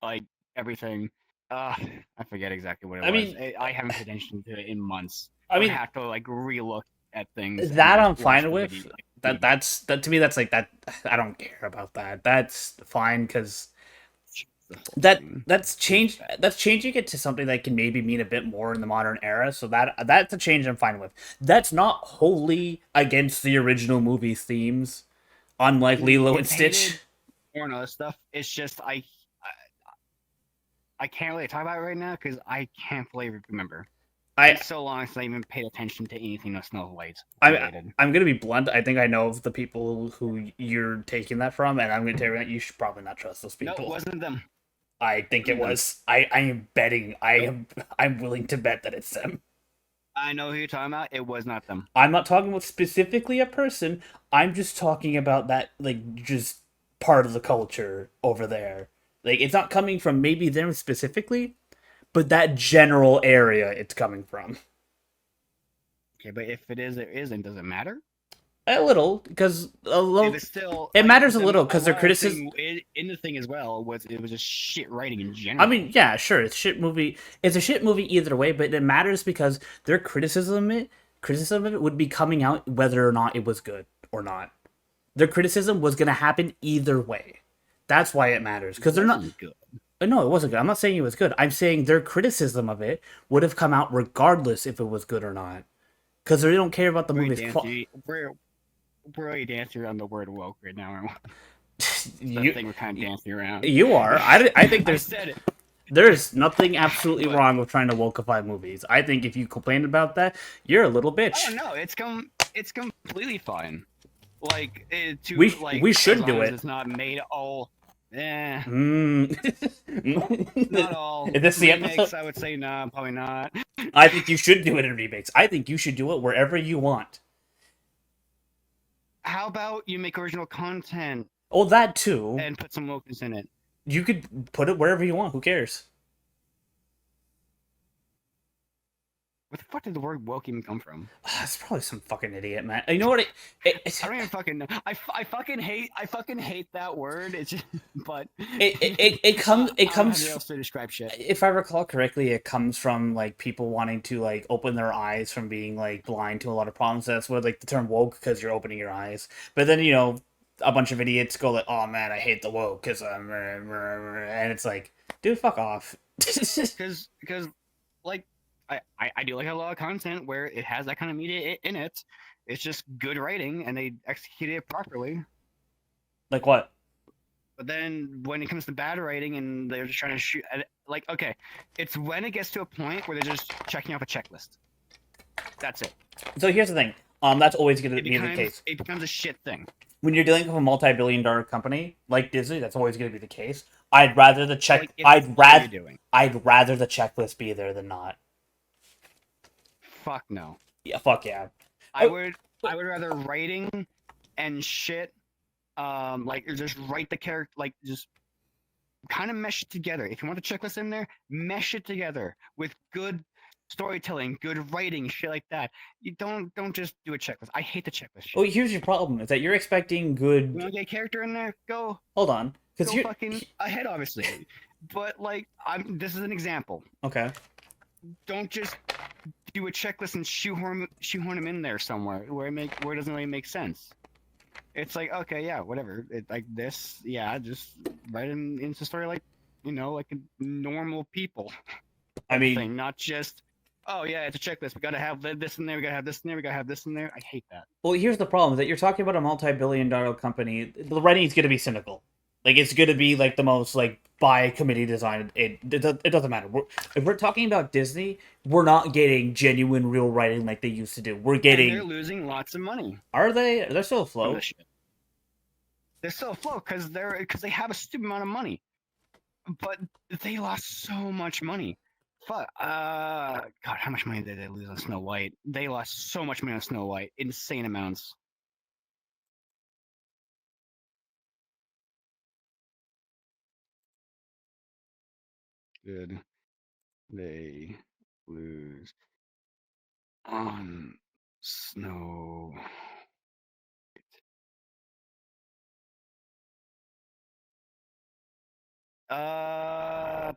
like everything. I forget exactly what it I was. mean, I haven't paid attention to it in months. I I would mean have to like relook at things and that like I'm watch fine the with. video. Like, That to me that's like that. I don't care about that. That's fine because the whole thing is bad. that's changing it to something that can maybe mean a bit more in the modern era, so that's a change I'm fine with. That's not wholly against the original movie's themes, unlike Lilo and Stitch. Anticipated or and other stuff. It's just I can't really talk about it right now because I can't fully remember. I It's so long since I even paid attention to anything that Snow White I related. I'm gonna be blunt. I think I know of the people who you're taking that from, and I'm gonna tell you that you should probably not trust those No, it people. wasn't them. I think It it wasn't them. was. I am betting. Nope. I'm willing to bet that it's them. I know who you're talking about. It was not them. I'm not talking about specifically a person. I'm just talking about that, like, just part of the culture over there. Like, it's not coming from maybe them specifically, but that general area it's coming from. Okay, but if it is, it isn't. Does it matter? A little, because a It little, was still it like matters a little because their what I was criticism. saying in the thing as well was it was just shit writing in I mean, general. yeah, sure, it's shit movie. It's a shit movie either way, but it matters because their criticism of it would be coming out whether or not it was good or not. Their criticism was gonna happen either way. That's why it matters It because they're not. wasn't good. No, it wasn't good. I'm not saying it was good. I'm saying their criticism of it would have come out regardless if it was good or not because they don't care about the We're movie's quality. dancing. We're already dancing around the word woke right now. The you thing we're kind of dancing around. you are. I think I there's said it, there's nothing absolutely but wrong with trying to wokeify movies. I think if you complain about that, you're a little oh bitch. no, it's completely fine. Like to We as should do long as it. it's not made all. Eh, Mm. not all Is this the episode? remakes. I would say no, probably not. I think you should do it in remakes. I think you should do it wherever you want. How about you make original content Oh, that too. and put some wokeness in it? You could put it wherever you want. Who cares? Where the fuck did the word woke even come from? It's probably some fucking idiot, man. You know what? I don't even fucking know. I fucking hate that word. It's just, but it comes I don't have the else to describe shit. if I recall correctly, it comes from like people wanting to like open their eyes from being like blind to a lot of problems. That's what like the term woke because you're opening your eyes. But then a bunch of idiots go like, "Oh man, I hate the woke," because and it's like, dude, fuck off. Because like I do like a lot of content where it has that kind of media in it. It's just good writing and they execute it properly. Like what? But then when it comes to bad writing and they're just trying to shoot at it, like okay, it's when it gets to a point where they're just checking off a checklist. That's it. So here's the thing. That's always going to be the case. It becomes a shit thing. When you're dealing with a multi-billion-dollar company like Disney, that's always going to be the case. I'd rather the check. Like it's what you're doing. I'd rather the checklist be there than not. Fuck no. Yeah, fuck yeah. I would rather writing and shit like just write the character like just kind of mesh it together. If you want the checklist in there, mesh it together with good storytelling, good writing, shit like that. You don't just do a checklist. I hate the checklist Oh, shit. here's your problem: is that you're expecting You good. want to get a character in there? Hold on, because Go you. fucking ahead, obviously. But like, this is an example. Okay. Don't just do a checklist and shoehorn him in there somewhere where it doesn't really make sense. It's like okay, yeah, whatever. It like this, yeah, just write him into the story like like a normal people I type of mean, thing, not just oh yeah, it's a checklist. We gotta have this in there. We gotta have this in there. We gotta have this in there. I hate that. well, here's the problem: is that you're talking about a multi-billion-dollar company. The writing is going to be cynical. Like it's going to be like the most like by committee design. It doesn't matter. If we're talking about Disney, we're not getting genuine, real writing like they used to do. We're And they're getting. losing lots of money Are they? They're still from afloat. this shit. They're still afloat because they have a stupid amount of money, but they lost so much money. Fuck. God, how much money did they lose on Snow White? They lost so much money on Snow White, insane amounts. Did they lose on Snow? Uh,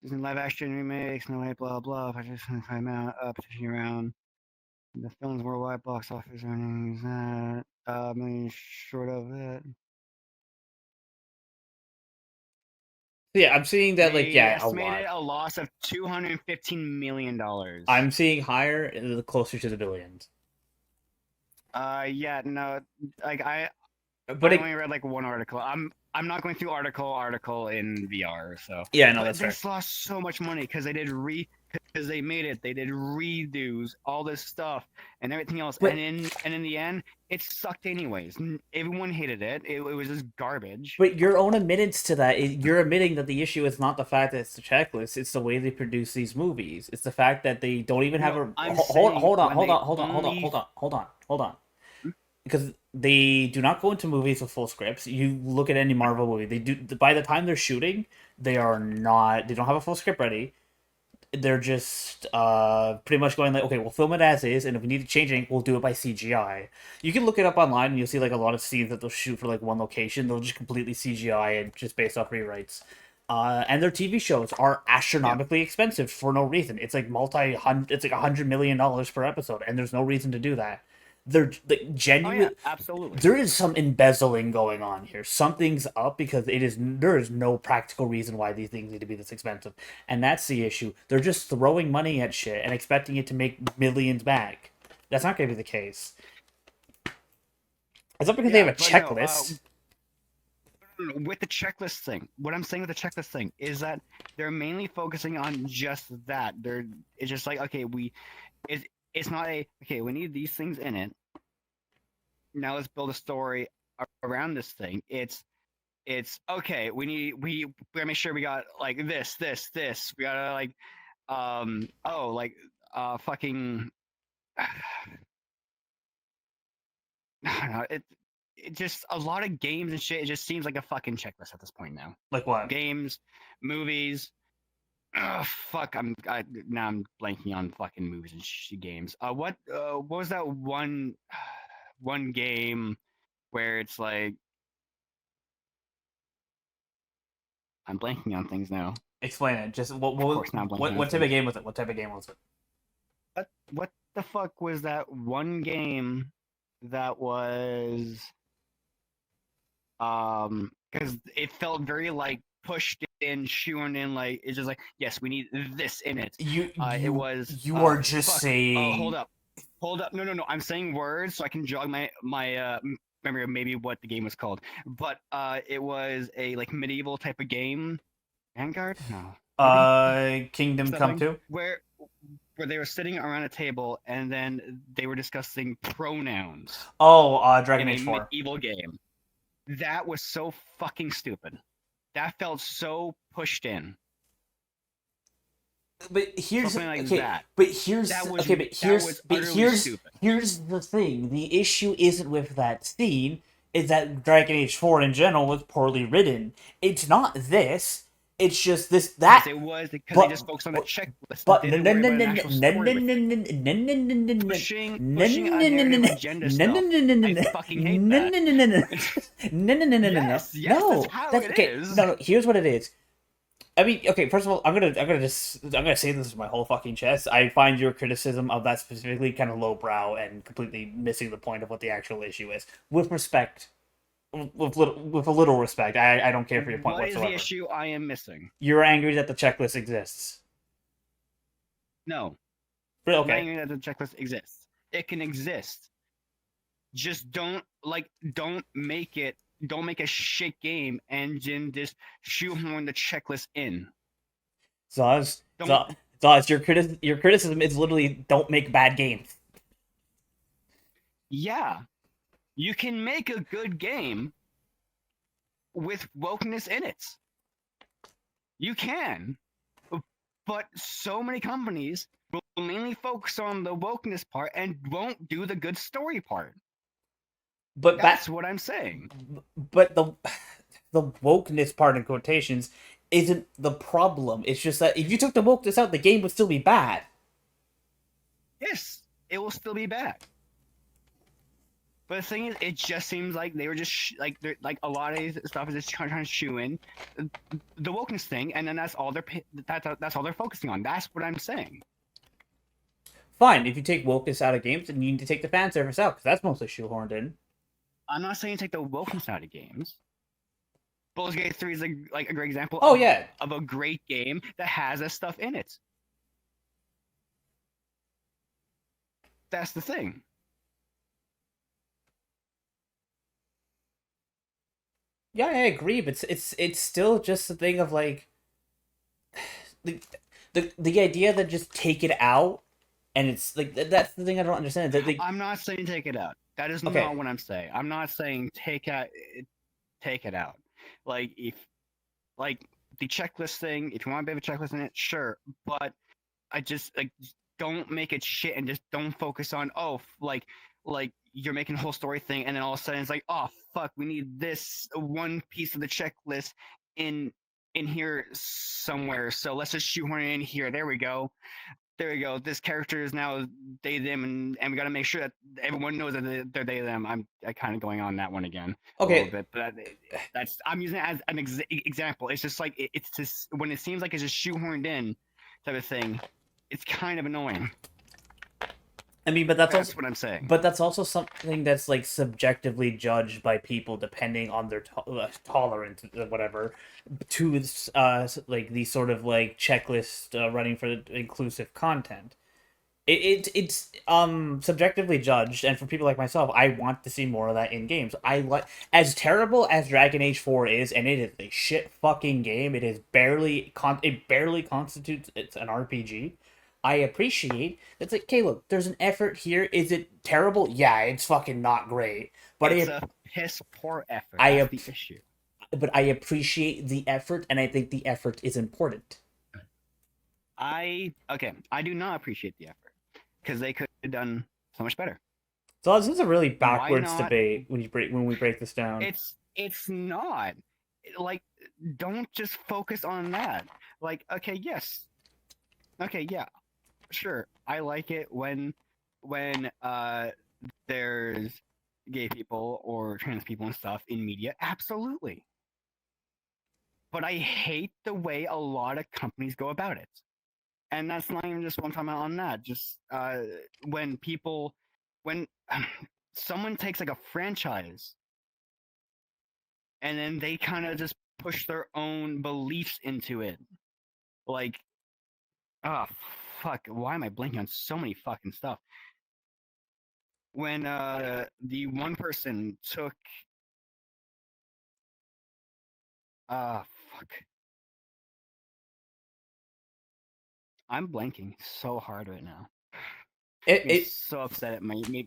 Disney live action remakes, Snow White, blah blah. Petition around. The film's worldwide box office earnings that million short of it. Yeah, I'm seeing that like They yeah, a lot. estimated a loss of $215 million. I'm seeing higher, closer to the billions. Yeah, no, like But I only read like one article. I'm not going through article in VR, so yeah, no, but that's they fair. lost so much money because because they made it. They did redos, all this stuff, and everything else, But and in the end, it sucked anyways. Everyone hated it. It was just garbage. but your own admittance to that, you're admitting that the issue is not the fact that it's the checklist; it's the way they produce these movies. It's the fact that they don't even have No, a I'm hold. saying Hold on, when hold they on, hold on, hold on, only hold on, because they do not go into movies with full scripts. You look at any Marvel movie; they do. By the time they're shooting, they are not. They don't have a full script ready. they're just pretty much going like, okay, we'll film it as is, and if we need to change anything, we'll do it by CGI. You can look it up online, and you'll see like a lot of scenes that they'll shoot for like one location. They'll just completely CGI and just based off rewrites. And their TV shows are Yeah. astronomically expensive for no reason. It's like multi-hundred. It's like $100 million per episode, and there's no reason to do that. They're like, Oh yeah, genuine. absolutely. There is some embezzling going on here. Something's up because there is no practical reason why these things need to be this expensive, and that's the issue. They're just throwing money at shit and expecting it to make millions back. That's not going to be the case. It's not because they have Yeah, a but no. checklist. With the checklist thing, what I'm saying with the checklist thing is that they're mainly focusing on just that. It's just like, okay, it's not a, okay, we need these things in it. Now let's build a story around this thing. It's okay. We gotta make sure we got like this. We gotta like fucking it just a lot of games and shit. It just seems like a fucking checklist at this point now. Like what? Games, movies. Fuck. Now I'm blanking on fucking movies and games. What was that one game where it's like I'm blanking on things now. Explain it. Just Of course, now I'm blanking on what type of things. game was it? What type of game was it? What the fuck was that one game that was because it felt very like pushed in, shoehorned in, like it's just like, yes, we need this in it. It was You are just fuck. saying. Hold up. No. I'm saying words so I can jog my memory of maybe what the game was called. But it was a like medieval type of game. Vanguard? No. Maybe? Kingdom Come Something to. where they were sitting around a table and then they were discussing pronouns Oh, Dragon in a Age 4. medieval game. That was so fucking stupid. That felt so pushed in. But here's Something like okay. that. But here's That was okay. that was utterly stupid. Here's the thing. The issue isn't with that scene. Is that Dragon Age 4 in general was poorly written. It's not this. It's just this Yes, that. it was because they But just focused on the checklist and but no didn't no worry no about no an no actual no story no with no it. no no no no no Pushing a narrative agenda stuff. I fucking hate that. no. Yes, that's how That's it okay. is. No, here's what it is. I mean, okay. First of all, I'm gonna say this with my whole fucking chest. I find your criticism of that specifically kind of lowbrow and completely missing the point of what the actual issue is. With respect, with a little respect, I don't care for your point What is whatsoever. the issue I am missing? You're angry that the checklist exists. No. Really? I'm not Okay. angry that the checklist exists. It can exist. Just don't make a shit game and then just shoehorn the checklist in. Zoz, Don't. Zoz, your criticism is literally don't make bad games. Yeah, you can make a good game with wokeness in it. You can, but so many companies will mainly focus on the wokeness part and won't do the good story part. But That's what I'm saying. but the wokeness part in quotations isn't the problem. It's just that if you took the wokeness out, the game would still be bad. Yes, it will still be bad. But the thing is, it just seems like they were just they're like a lot of these stuff is just trying to shoe in the wokeness thing, and then that's all that's all they're focusing on. That's what I'm saying. Fine, if you take wokeness out of games, then you need to take the fan service out because that's mostly shoehorned in. I'm not saying take the wokeness out of games. Baldur's Gate 3 is like a great example Oh yeah, of a great game that has that stuff in it. That's the thing. yeah, I agree, but it's still just a thing of like the the idea that just take it out and it's like that's the thing I don't understand. That they I'm not saying take it out. That is okay, not what I'm saying. I'm not saying take it out. Like if like the checklist thing, if you want to have a checklist in it, sure. But I just like don't make it shit and just don't focus on like you're making a whole story thing and then all of a sudden it's like, oh fuck, we need this one piece of the checklist in in here somewhere. So let's just shoehorn it in here. There we go. There we go. This character is now they them, and we got to make sure that everyone knows that they're they them. I kind of going on that one again a little Okay, bit, but that's I'm using it as an example. It's just like it's just when it seems like it's just shoehorned in type of thing. It's kind of annoying. I mean, but that's also That's what I'm saying. but that's also something that's like subjectively judged by people depending on their tolerance, whatever, to like these sort of like checklist running for inclusive content. It's subjectively judged, and for people like myself, I want to see more of that in games. I like as terrible as Dragon Age 4 is, and it is a shit fucking game. It barely constitutes it's an RPG. I appreciate that's like, okay, look, there's an effort here. Is it terrible? Yeah, it's fucking not great. But It's a piss poor effort. I That's the issue. but I appreciate the effort, and I think the effort is important. I do not appreciate the effort because they could have done so much better. So this is a really Why backwards not? debate when we break this down. It's not like don't just focus on that. Like okay, yeah, sure. I like it when there's gay people or trans people and stuff in media. Absolutely. But I hate the way a lot of companies go about it. And that's not even just one time on that. Just when people, when someone takes like a franchise and then they kind of just push their own beliefs into it. Like, oh, fuck, why am I blanking on so many fucking stuff? When the one person took, fuck. I'm blanking so hard right now. I'm so upset at me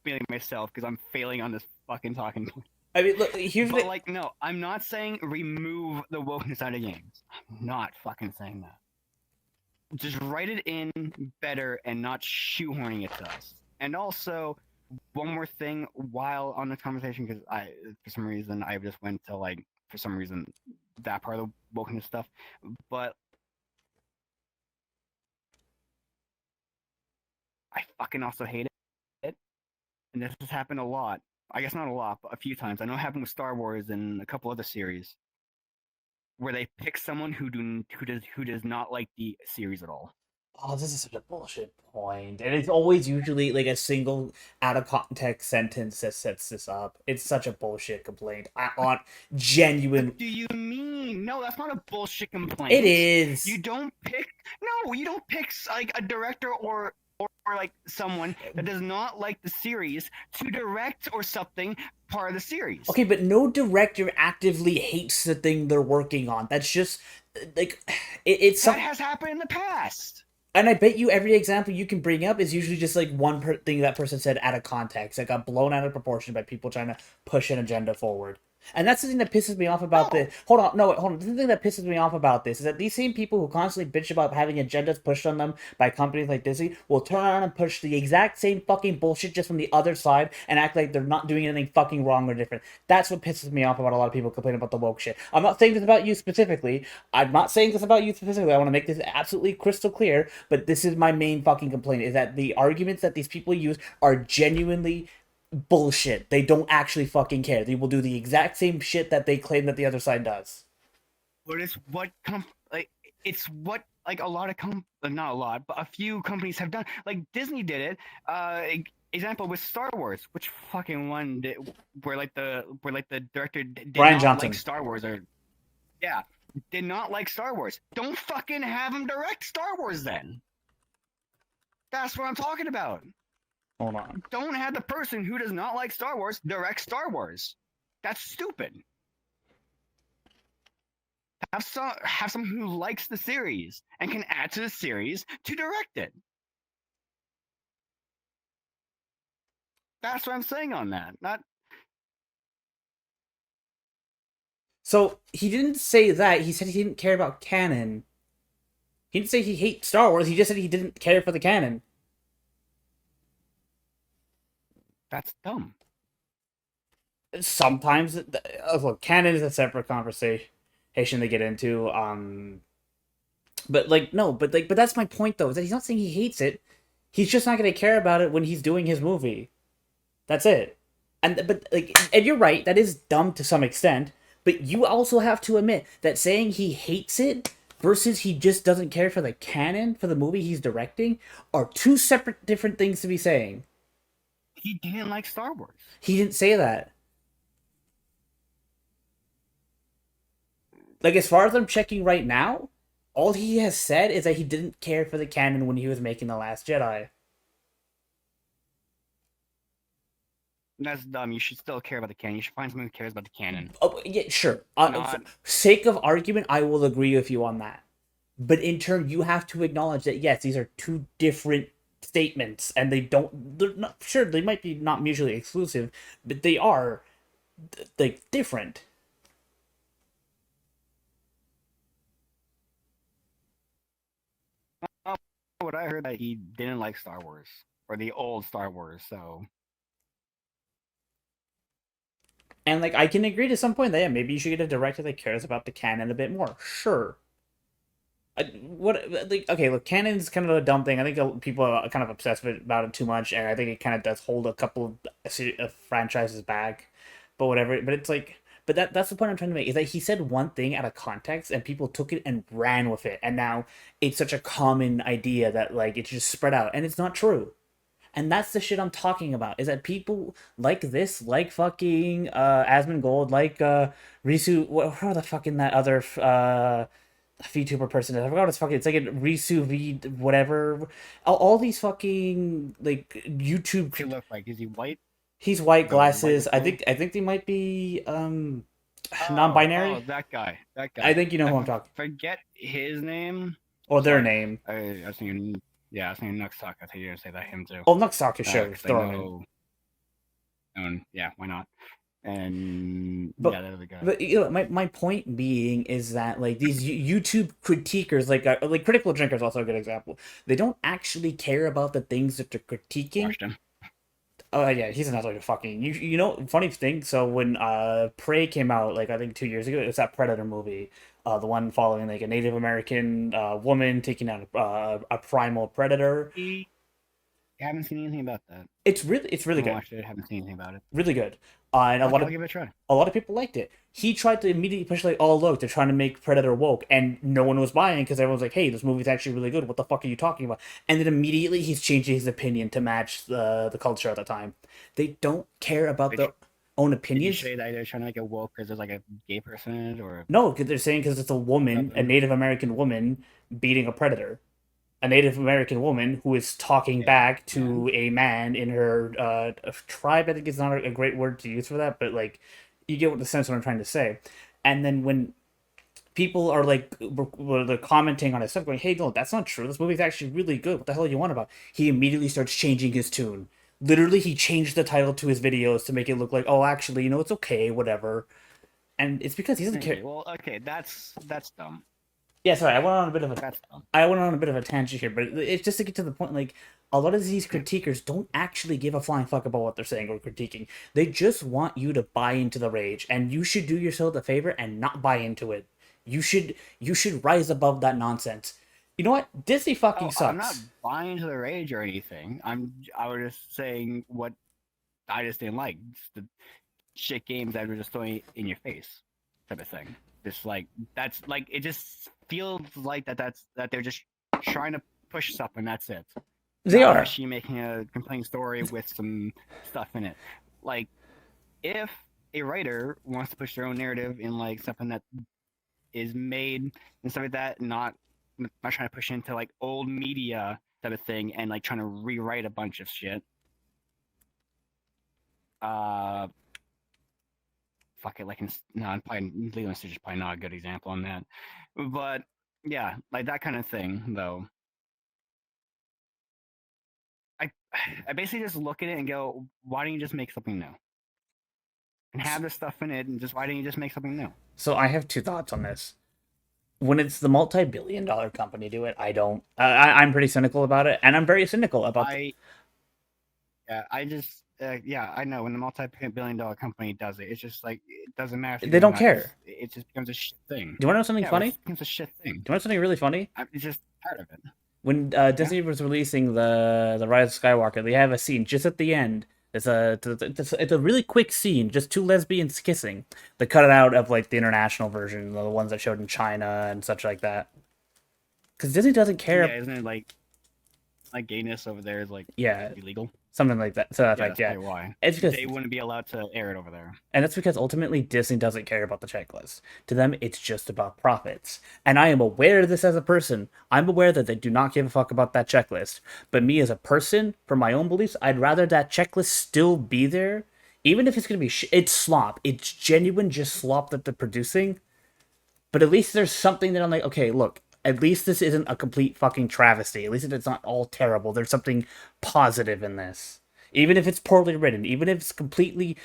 feeling myself because I'm failing on this fucking talking point. I mean, look, here's But the like, no, I'm not saying remove the wokeness out of games. I'm not fucking saying that. Just write it in better and not shoehorning it to us. And also, one more thing while on the conversation, because for some reason, I just went to like, for some reason, that part of the wokeness stuff. But I fucking also hate it. And this has happened a lot. I guess not a lot, but a few times. I know it happened with Star Wars and a couple other series, where they pick someone who does not like the series at all. oh, this is such a bullshit point, and it's always usually like a single out of context sentence that sets this up. It's such a bullshit complaint. I on genuine. What do you mean? No, that's not a bullshit complaint. It is. You don't pick. No, you don't pick like a director or like someone that does not like the series to direct or something part of the series. Okay, but no director actively hates the thing they're working on. That's just like it's That some. has happened in the past. And I bet you every example you can bring up is usually just like thing that person said out of context that got blown out of proportion by people trying to push an agenda forward. And that's the thing that pisses me off about No. this. Hold on, no, wait, hold on. The thing that pisses me off about this is that these same people who constantly bitch about having agendas pushed on them by companies like Disney will turn around and push the exact same fucking bullshit just from the other side and act like they're not doing anything fucking wrong or different. That's what pisses me off about a lot of people complaining about the woke shit. I'm not saying this about you specifically. I'm not saying this about you specifically. I want to make this absolutely crystal clear, but this is my main fucking complaint is that the arguments that these people use are genuinely bullshit. They don't actually fucking care. They will do the exact same shit that they claim that the other side does. But it's what like a lot of not a lot, but a few companies have done. Like Disney did it. Example with Star Wars, which fucking one did, where the director did Brian not Johnson. like Star Wars or yeah, did not like Star Wars. Don't fucking have him direct Star Wars then. That's what I'm talking about. Hold on. Don't have the person who does not like Star Wars direct Star Wars. That's stupid. Have someone who likes the series and can add to the series to direct it. That's what I'm saying on that. Not So he didn't say that. He said he didn't care about canon. He didn't say he hates Star Wars. He just said he didn't care for the canon. that's dumb. Sometimes, look, canon is a separate conversation. Haitian they get into. But like no, but that's my point though. Is that he's not saying he hates it. He's just not gonna care about it when he's doing his movie. That's it. And but like, and you're right. That is dumb to some extent. But you also have to admit that saying he hates it versus he just doesn't care for the canon for the movie he's directing are two separate different things to be saying. He didn't like Star Wars. He didn't say that. Like as far as I'm checking right now, all he has said is that he didn't care for the canon when he was making The Last Jedi. That's dumb. You should still care about the canon. You should find someone who cares about the canon. Oh, yeah, sure. Not Sake of argument, I will agree with you on that. But in turn, you have to acknowledge that yes, these are two different statements, and they don't. They're not sure they might be not mutually exclusive, but they are like different. what I heard that he didn't like Star Wars or the old Star Wars. So And like I can agree to some point that yeah, maybe you should get a director that cares about the canon a bit more. Sure. What like okay, look, canon's kind of a dumb thing. I think people are kind of obsessed about it too much, and I think it kind of does hold a couple of franchises back. But whatever. But it's like, but that's the point I'm trying to make is that he said one thing out of context, and people took it and ran with it, and now it's such a common idea that like it's just spread out, and it's not true. And that's the shit I'm talking about. Is that people like this, like fucking Asmongold, like Risu, what the fucking that other VTuber person is. I forgot what it's fucking. It's like a Risu V whatever. All these fucking like YouTube. what's he look like? Is he white? He's white The white glasses. looking one? I think they might be Oh, non-binary. that guy. That I guy. think you know I who I'm talking. forget his name. Or their Sorry. name. I was thinking, yeah, I was thinking Nuxtalk. I thought you were gonna say that him too. Oh, Nuxtalk, sure. 'Cause I Throw him in. know, yeah, why not? And yeah, But that other guy. my point being is that like these YouTube critiquers like critical drinkers also a good example. They don't actually care about the things that they're critiquing. Watched him. Oh yeah, he's another fucking you know funny thing. So when Prey came out like I think 2 years ago, it was that Predator movie, the one following like a Native American woman taking out a primal predator. I haven't seen anything about that. It's I really haven't good, watched it. I haven't seen anything about it. really good. And Okay, I'll give it a try. a lot of people liked it. He tried to immediately push like, oh look, they're trying to make Predator woke, and no one was buying because everyone's like, hey, this movie's actually really good. What the fuck are you talking about? And then immediately he's changing his opinion to match the culture at the time. They don't care about Did their own Did you opinions. say that they're trying to make it woke because there's like a gay person in it, or No, because they're saying because it's a woman, a something? Native American woman beating a predator, a Native American woman who is talking Yeah, back and to a man in her tribe. I think it's not a great word to use for that, but like you get what the sense what I'm trying to say. And then when people are like they're commenting on his stuff, going, "Hey, no, that's not true. This movie's actually really good. What the hell are you want about?" He immediately starts changing his tune. Literally, he changed the title to his videos to make it look like, "Oh, actually, it's okay, whatever." And it's because he doesn't care. okay, well, okay, that's dumb. Yeah, sorry, That's dumb. I went on a bit of a tangent here, but it's just to get to the point. Like a lot of these critiquers don't actually give a flying fuck about what they're saying or critiquing. They just want you to buy into the rage, and you should do yourself a favor and not buy into it. You should rise above that nonsense. You know what? Disney fucking Oh, I'm not sucks. buying to the rage or anything. I was just saying what I just didn't like. Just the shit games that were just throwing in your face, type of thing. Just like that's like it just feels like that they're just trying to push stuff and that's it. They Not are. actually making a compelling story with some stuff in it. Like if a writer wants to push their own narrative in like something that is made and stuff like that, not trying to push into like old media type of thing and like trying to rewrite a bunch of shit. Uh, fuck it, like no, I'm probably Lilo and Stitch is probably not a good example on that, but yeah, like that kind of thing though. I I basically just look at it and go, why don't you just make something new and have this stuff in it, and just why don't you just make something new? So I have two thoughts on this. When it's the multi-billion-dollar company do it, I don't. I'm pretty cynical about it, and I'm very cynical about. I Yeah, I just yeah, I know when a multi-billion-dollar company does it, it's just like it doesn't matter if you're They doing don't that because care. it just becomes a shit thing. Do you want to know something Yeah, it funny? Do just becomes a shit thing. you want to know something really funny? It's just part of it. When Yeah. Disney was releasing the Rise of Skywalker, they have a scene just at the end. It's a really quick scene, just two lesbians kissing. They cut it out of like the international version, the ones that showed in China and such like that. Because Disney doesn't Yeah, care. isn't it like gayness over there is like Yeah, illegal? something like that. So that's Yeah, like that's yeah, probably why it's because they wouldn't be allowed to air it over there. and that's because ultimately Disney doesn't care about the checklist. To them, it's just about profits. And I am aware of this as a person. I'm aware that they do not give a fuck about that checklist. But me as a person, for my own beliefs, I'd rather that checklist still be there, even if it's gonna be it's slop. It's genuine, just slop that they're producing. But at least there's something that I'm like, okay, look. At least this isn't a complete fucking travesty. At least it's not all terrible. There's something positive in this. Even if it's poorly written, even if it's completely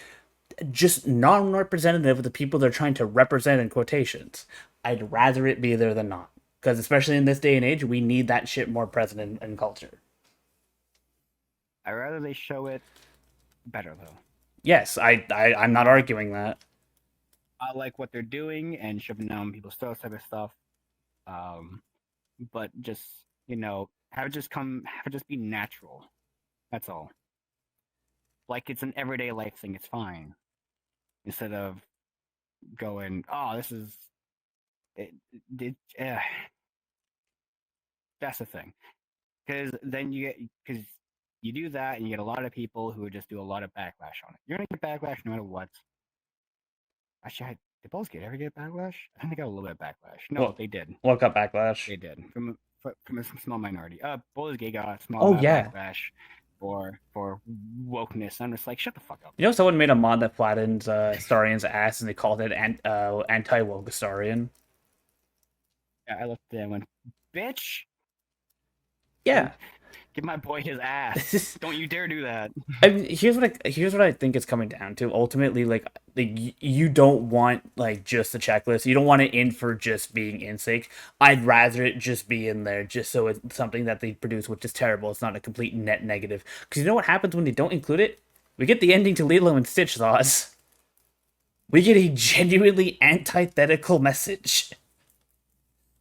just non-representative of the people they're trying to represent in quotations. I'd rather it be there than not. Because especially in this day and age, we need that shit more present in culture. I'd rather they show it better though. Yes, I'm not arguing that. I like what they're doing and shoving down people's throats type of stuff. Um, but just have it just be natural. That's all. Like it's an everyday life thing. It's fine instead of going, oh, this is it. it that's the thing. Because you do that and you get a lot of people who just do a lot of backlash on it. You're gonna get backlash no matter what. Actually, did Bulls Gate ever get backlash? I think they got a little bit of backlash. No, Well, they did. what got backlash? They did from a small minority. Bulls Gate got a small Oh yeah. backlash for wokeness. I'm just like, shut the fuck up. You know, someone made a mod that flattens Starian's ass, and they called it anti-woke Starian. I looked at it and went, bitch, Yeah. give my boy his ass. Don't you dare do that. I mean, here's what I think it's coming down to. Ultimately, you don't want like just the checklist. You don't want it in for just being in sake. I'd rather it just be in there, just so it's something that they produce, which is terrible. It's not a complete net negative. Because you know what happens when they don't include it? We get the ending to Lilo and Stitch, Zoz. We get a genuinely antithetical message.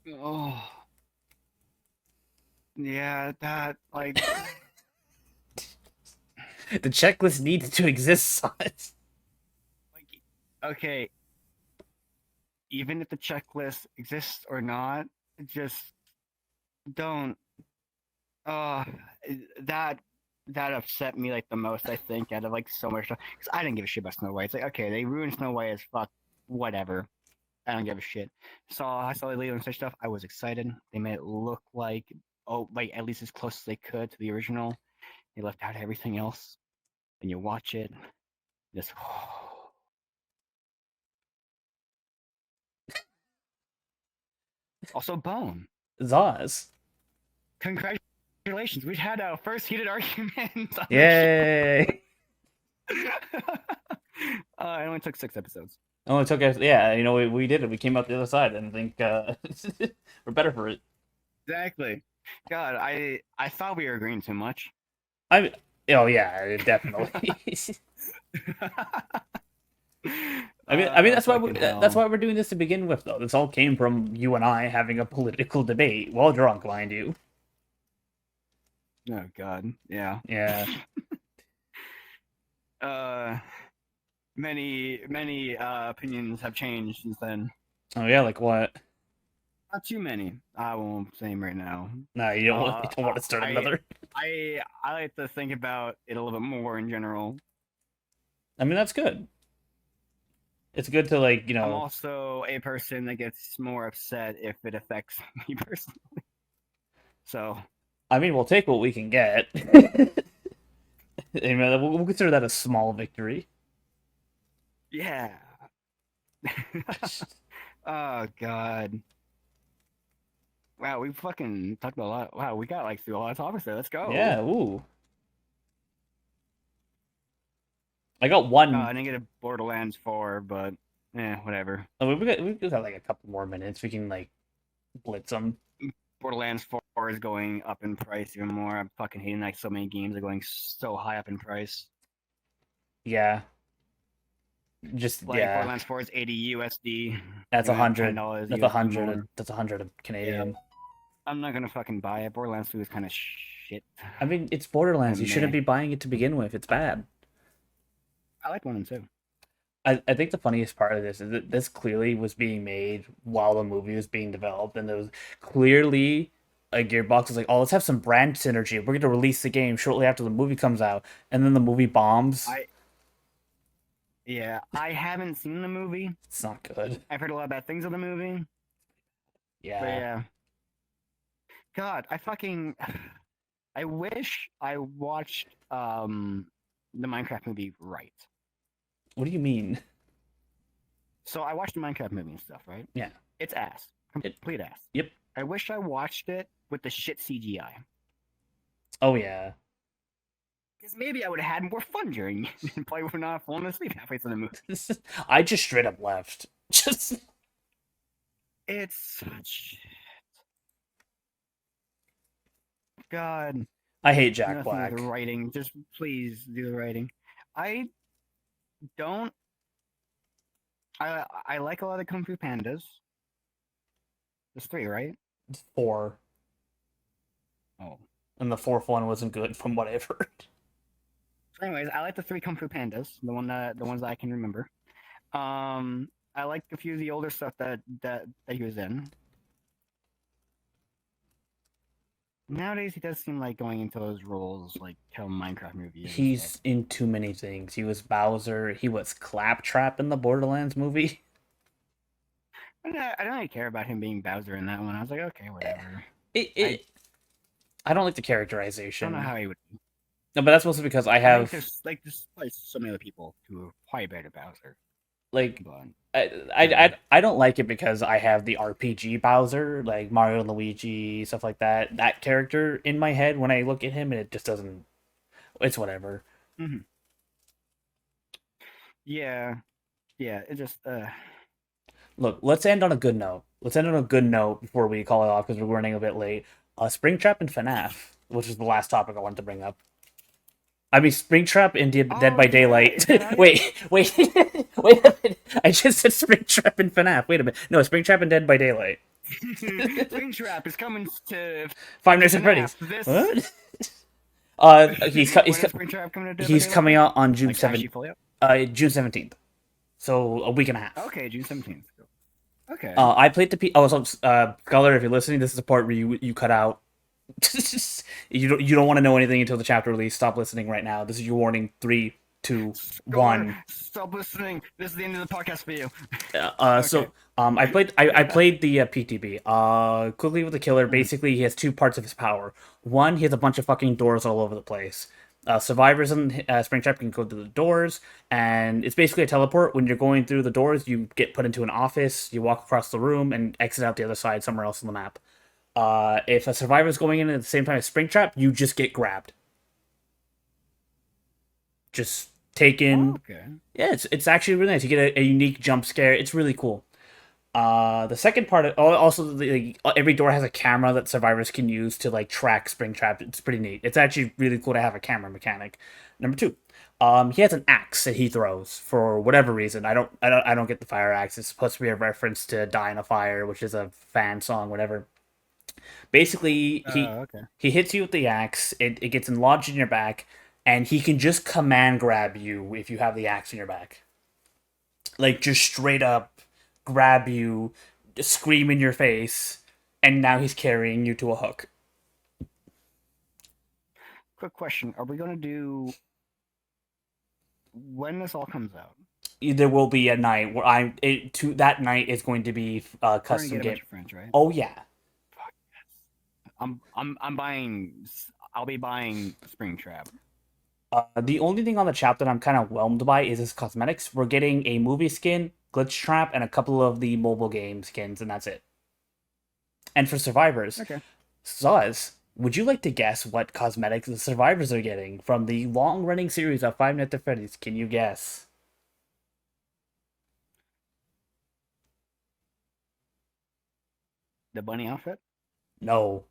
Oh, yeah, that like. The checklist needs to exist, Zoz. Like, okay, even if the checklist exists or not, just don't. Uh, that that upset me like the most. I think out of like so much stuff because I didn't give a shit about Snow White. It's like okay, they ruined Snow White as fuck. Whatever. I don't give a shit. I saw the Lilo and Stitch stuff. I was excited. They made it look like like at least as close as they could to the original. They left out everything else. And you watch it, just also Bone. Zoz. Congratulations, we had our first heated argument on Yay! the show. It only took 6 episodes. Oh, it took us. Yeah, you know, we did it. We came out the other side, and I think we're better for it. Exactly. God, I thought we were agreeing too much. I. Oh yeah, definitely. I mean that's why we're doing this to begin with, though. This all came from you and I having a political debate, while drunk, mind you. Oh God, yeah. Yeah. Many opinions have changed since then. Oh yeah, like what? Not too many. I won't say them right now. No, you don't want to start another. I like to think about it a little bit more in general. I mean, that's good. It's good to like, I'm also a person that gets more upset if it affects me personally. So I mean, we'll take what we can get. We'll consider that a small victory. yeah. Oh God. Wow, we fucking talked about a lot. Wow, we got like through a lot of topics there. Let's go. Yeah. Ooh. I got one. I didn't get a Borderlands 4, but whatever. We've got like a couple more minutes. We can like blitz them. Borderlands 4 is going up in price even more. I'm fucking hating like so many games are going so high up in price. Yeah, just Like yeah. Borderlands 4 is 80 USD. That's You're a gonna have hundred. $10 That's a USD hundred. more. That's 100 Yeah, Canadian. I'm not gonna fucking buy it. Borderlands 2 is kind of shit. I mean, it's Borderlands. You shouldn't Meh. be buying it to begin with. It's bad. I like 1 and 2. I think the funniest part of this is that this clearly was being made while the movie was being developed, and there was clearly a Gearbox was like, "Oh, let's have some brand synergy. We're going to release the game shortly after the movie comes out," and then the movie bombs. I Yeah, I haven't seen the movie. It's not good. I've heard a lot of bad things of the movie, but Yeah. yeah. God, I wish I watched the Minecraft movie right. What do you mean? So I watched the Minecraft movie and stuff, right? Yeah. It's ass. It. Complete ass. Yep. I wish I watched it with the shit CGI. Oh yeah. Because maybe I would have had more fun during it and probably would not have fallen asleep halfway through the movie. I just straight up left. Just It's such God. I hate Jack Nothing with Black. the writing. Just please do the writing. I don't. I like a lot of Kung Fu Pandas. There's 3, right? Four, Oh. and the fourth one wasn't good from what I've heard. So anyways, I like the 3 Kung Fu Pandas. The ones that I can remember. I like a few of the older stuff that he was in. Nowadays, he does seem like going into those roles like how Minecraft movie is. He's in too many things. He was Bowser. He was Claptrap in the Borderlands movie. I don't really care about him being Bowser in that one. I was like, okay, whatever. I don't like the I characterization. don't know how he would. No, but that's mostly because I I have think there's like so many other people who are probably better Bowser. like But I don't like it because I have the RPG Bowser, like Mario and Luigi, stuff like that. That character in my head when I look at him, and it just doesn't. It's whatever. mm-hmm. Yeah, it just Look, let's end on a good note. Let's end on a good note before we call it off because we're running a bit late. Springtrap and FNAF, which is the last topic I wanted to bring up. I mean, Springtrap and Dead Oh by yeah, Daylight. is that out yet? Wait, wait a minute. I just said Springtrap and FNAF. Wait a minute. No, Springtrap and Dead by Daylight. Springtrap is coming to Five Nights at FNAF Freddy's. this. What? When is Springtrap coming to Dead by He's Daylight? coming out on June Like seventh. actually fully up? June 17th. So a week and a half. Okay, June 17th. Okay. I played the Oh, so Sculler, if you're listening, this is the part where you cut out. You don't want to know anything until the chapter release. Stop listening right now. This is your warning. 3, 2, 1. Stop listening. This is the end of the podcast for you. So I played the PTB. Quickly with the killer. Basically, he has two parts of his power. One, he has a bunch of fucking doors all over the place. Survivors in Springtrap can go through the doors, and it's basically a teleport. When you're going through the doors, you get put into an office. You walk across the room and exit out the other side somewhere else on the map. If a survivor's going in at the same time as Springtrap, you just get grabbed. Just taken. Okay. Yeah, it's actually really nice. You get a unique jump scare. It's really cool. The second part, also every door has a camera that survivors can use to like track Springtrap. It's pretty neat. It's actually really cool to have a camera mechanic. Number 2, he has an axe that he throws for whatever reason. I don't get the fire axe. It's supposed to be a reference to "Die in a Fire," which is a fan song, whatever. Basically, Okay. he hits you with the axe. It gets lodged in your back, and he can just command grab you if you have the axe in your back. Like just straight up grab you, scream in your face, and now he's carrying you to a hook. Quick question: are we gonna do when this all comes out? There will be a night where that night is going to be We're gonna custom get a game. bunch of friends, right? Oh yeah. I'm buying. I'll be buying Springtrap. The only thing on the chap that I'm kind of whelmed by is his cosmetics. We're getting a movie skin, glitch trap, and a couple of the mobile game skins, and that's it. And for survivors, Okay. Zoz, would you like to guess what cosmetics the survivors are getting from the long-running series of Five Nights at Freddy's? Can you guess? The bunny outfit, No,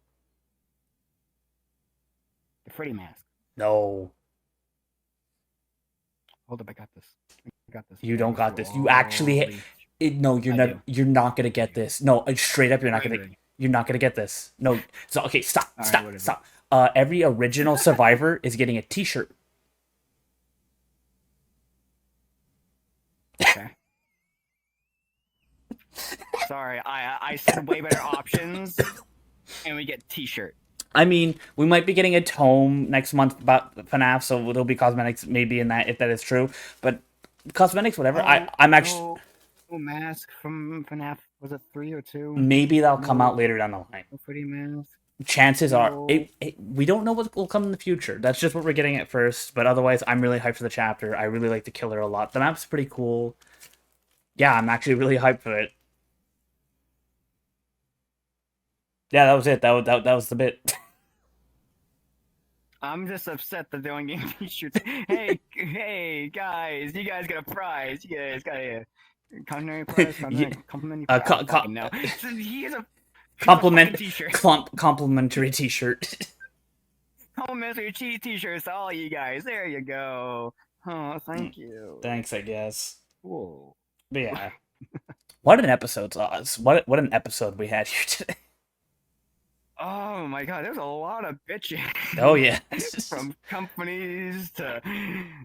the Freddy mask. no. Hold up, I got this. I got this. You don't got this. You actually. No, you're not gonna get this. No, straight up, you're not gonna get this. No. So okay, stop. Every original survivor is getting a T-shirt. Okay. Sorry, I said way better options, and we get T-shirt. I mean, we might be getting a tome next month about FNAF, so it'll be cosmetics maybe in that, if that is true. But cosmetics, whatever. I'm actually... No mask from FNAF. Was it 3 or 2? Maybe that'll come out later down the line. No pretty mask. Chances are... we don't know what will come in the future. That's just what we're getting at first. But otherwise, I'm really hyped for the chapter. I really like the killer a lot. The map's pretty cool. Yeah, I'm actually really hyped for it. Yeah, that was it. That was the bit. I'm just upset that they don't get T-shirts. Hey, guys! You guys got a prize. You guys got a complimentary prize. Complimentary prize. No, he has a complimentary T-shirt. Complimentary T-shirts to all you guys. There you go. Oh, thank you. Thanks, I guess. Whoa. But yeah, what an episode, Zoz. What an episode we had here today. Oh my god, there's a lot of bitching. Oh yeah. From companies to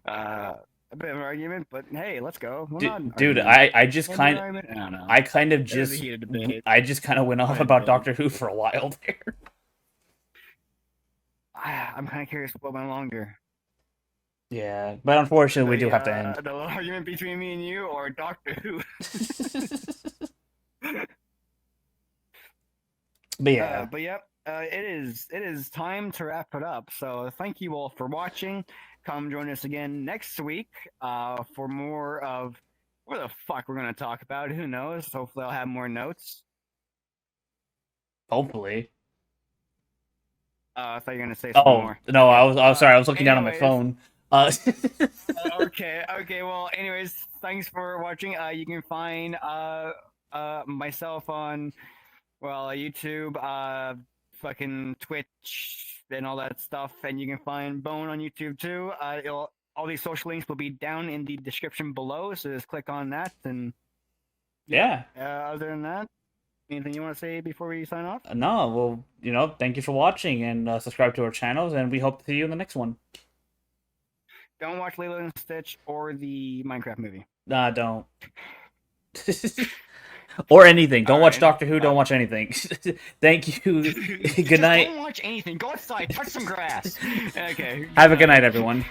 a bit of an argument, but hey, let's go. Dude, I just kind of went off about Doctor Who for a while there. I'm kind of curious what went longer. Yeah, but unfortunately, we do have to end. The little argument between me and you, or Doctor Who. But yeah, it is time to wrap it up. So thank you all for watching. Come join us again next week for more of what the fuck we're gonna talk about. Who knows? Hopefully, I'll have more notes. Hopefully. I thought you were gonna say some more. No, I was sorry. I was looking down at my phone. Okay. Well, anyways, thanks for watching. You can find myself on YouTube, fucking Twitch, and all that stuff. And you can find Bone on YouTube too. All these social links will be down in the description below, so just click on that. And yeah. Other than that, anything you want to say before we sign off? No. Well, thank you for watching, and subscribe to our channels, and we hope to see you in the next one. Don't watch Lilo and Stitch or the Minecraft movie. Nah, don't. Or anything. Don't watch Doctor Who. Don't watch anything. Thank you. Good night. Don't watch anything. Go outside. Touch some grass. Okay. Have a good night, everyone.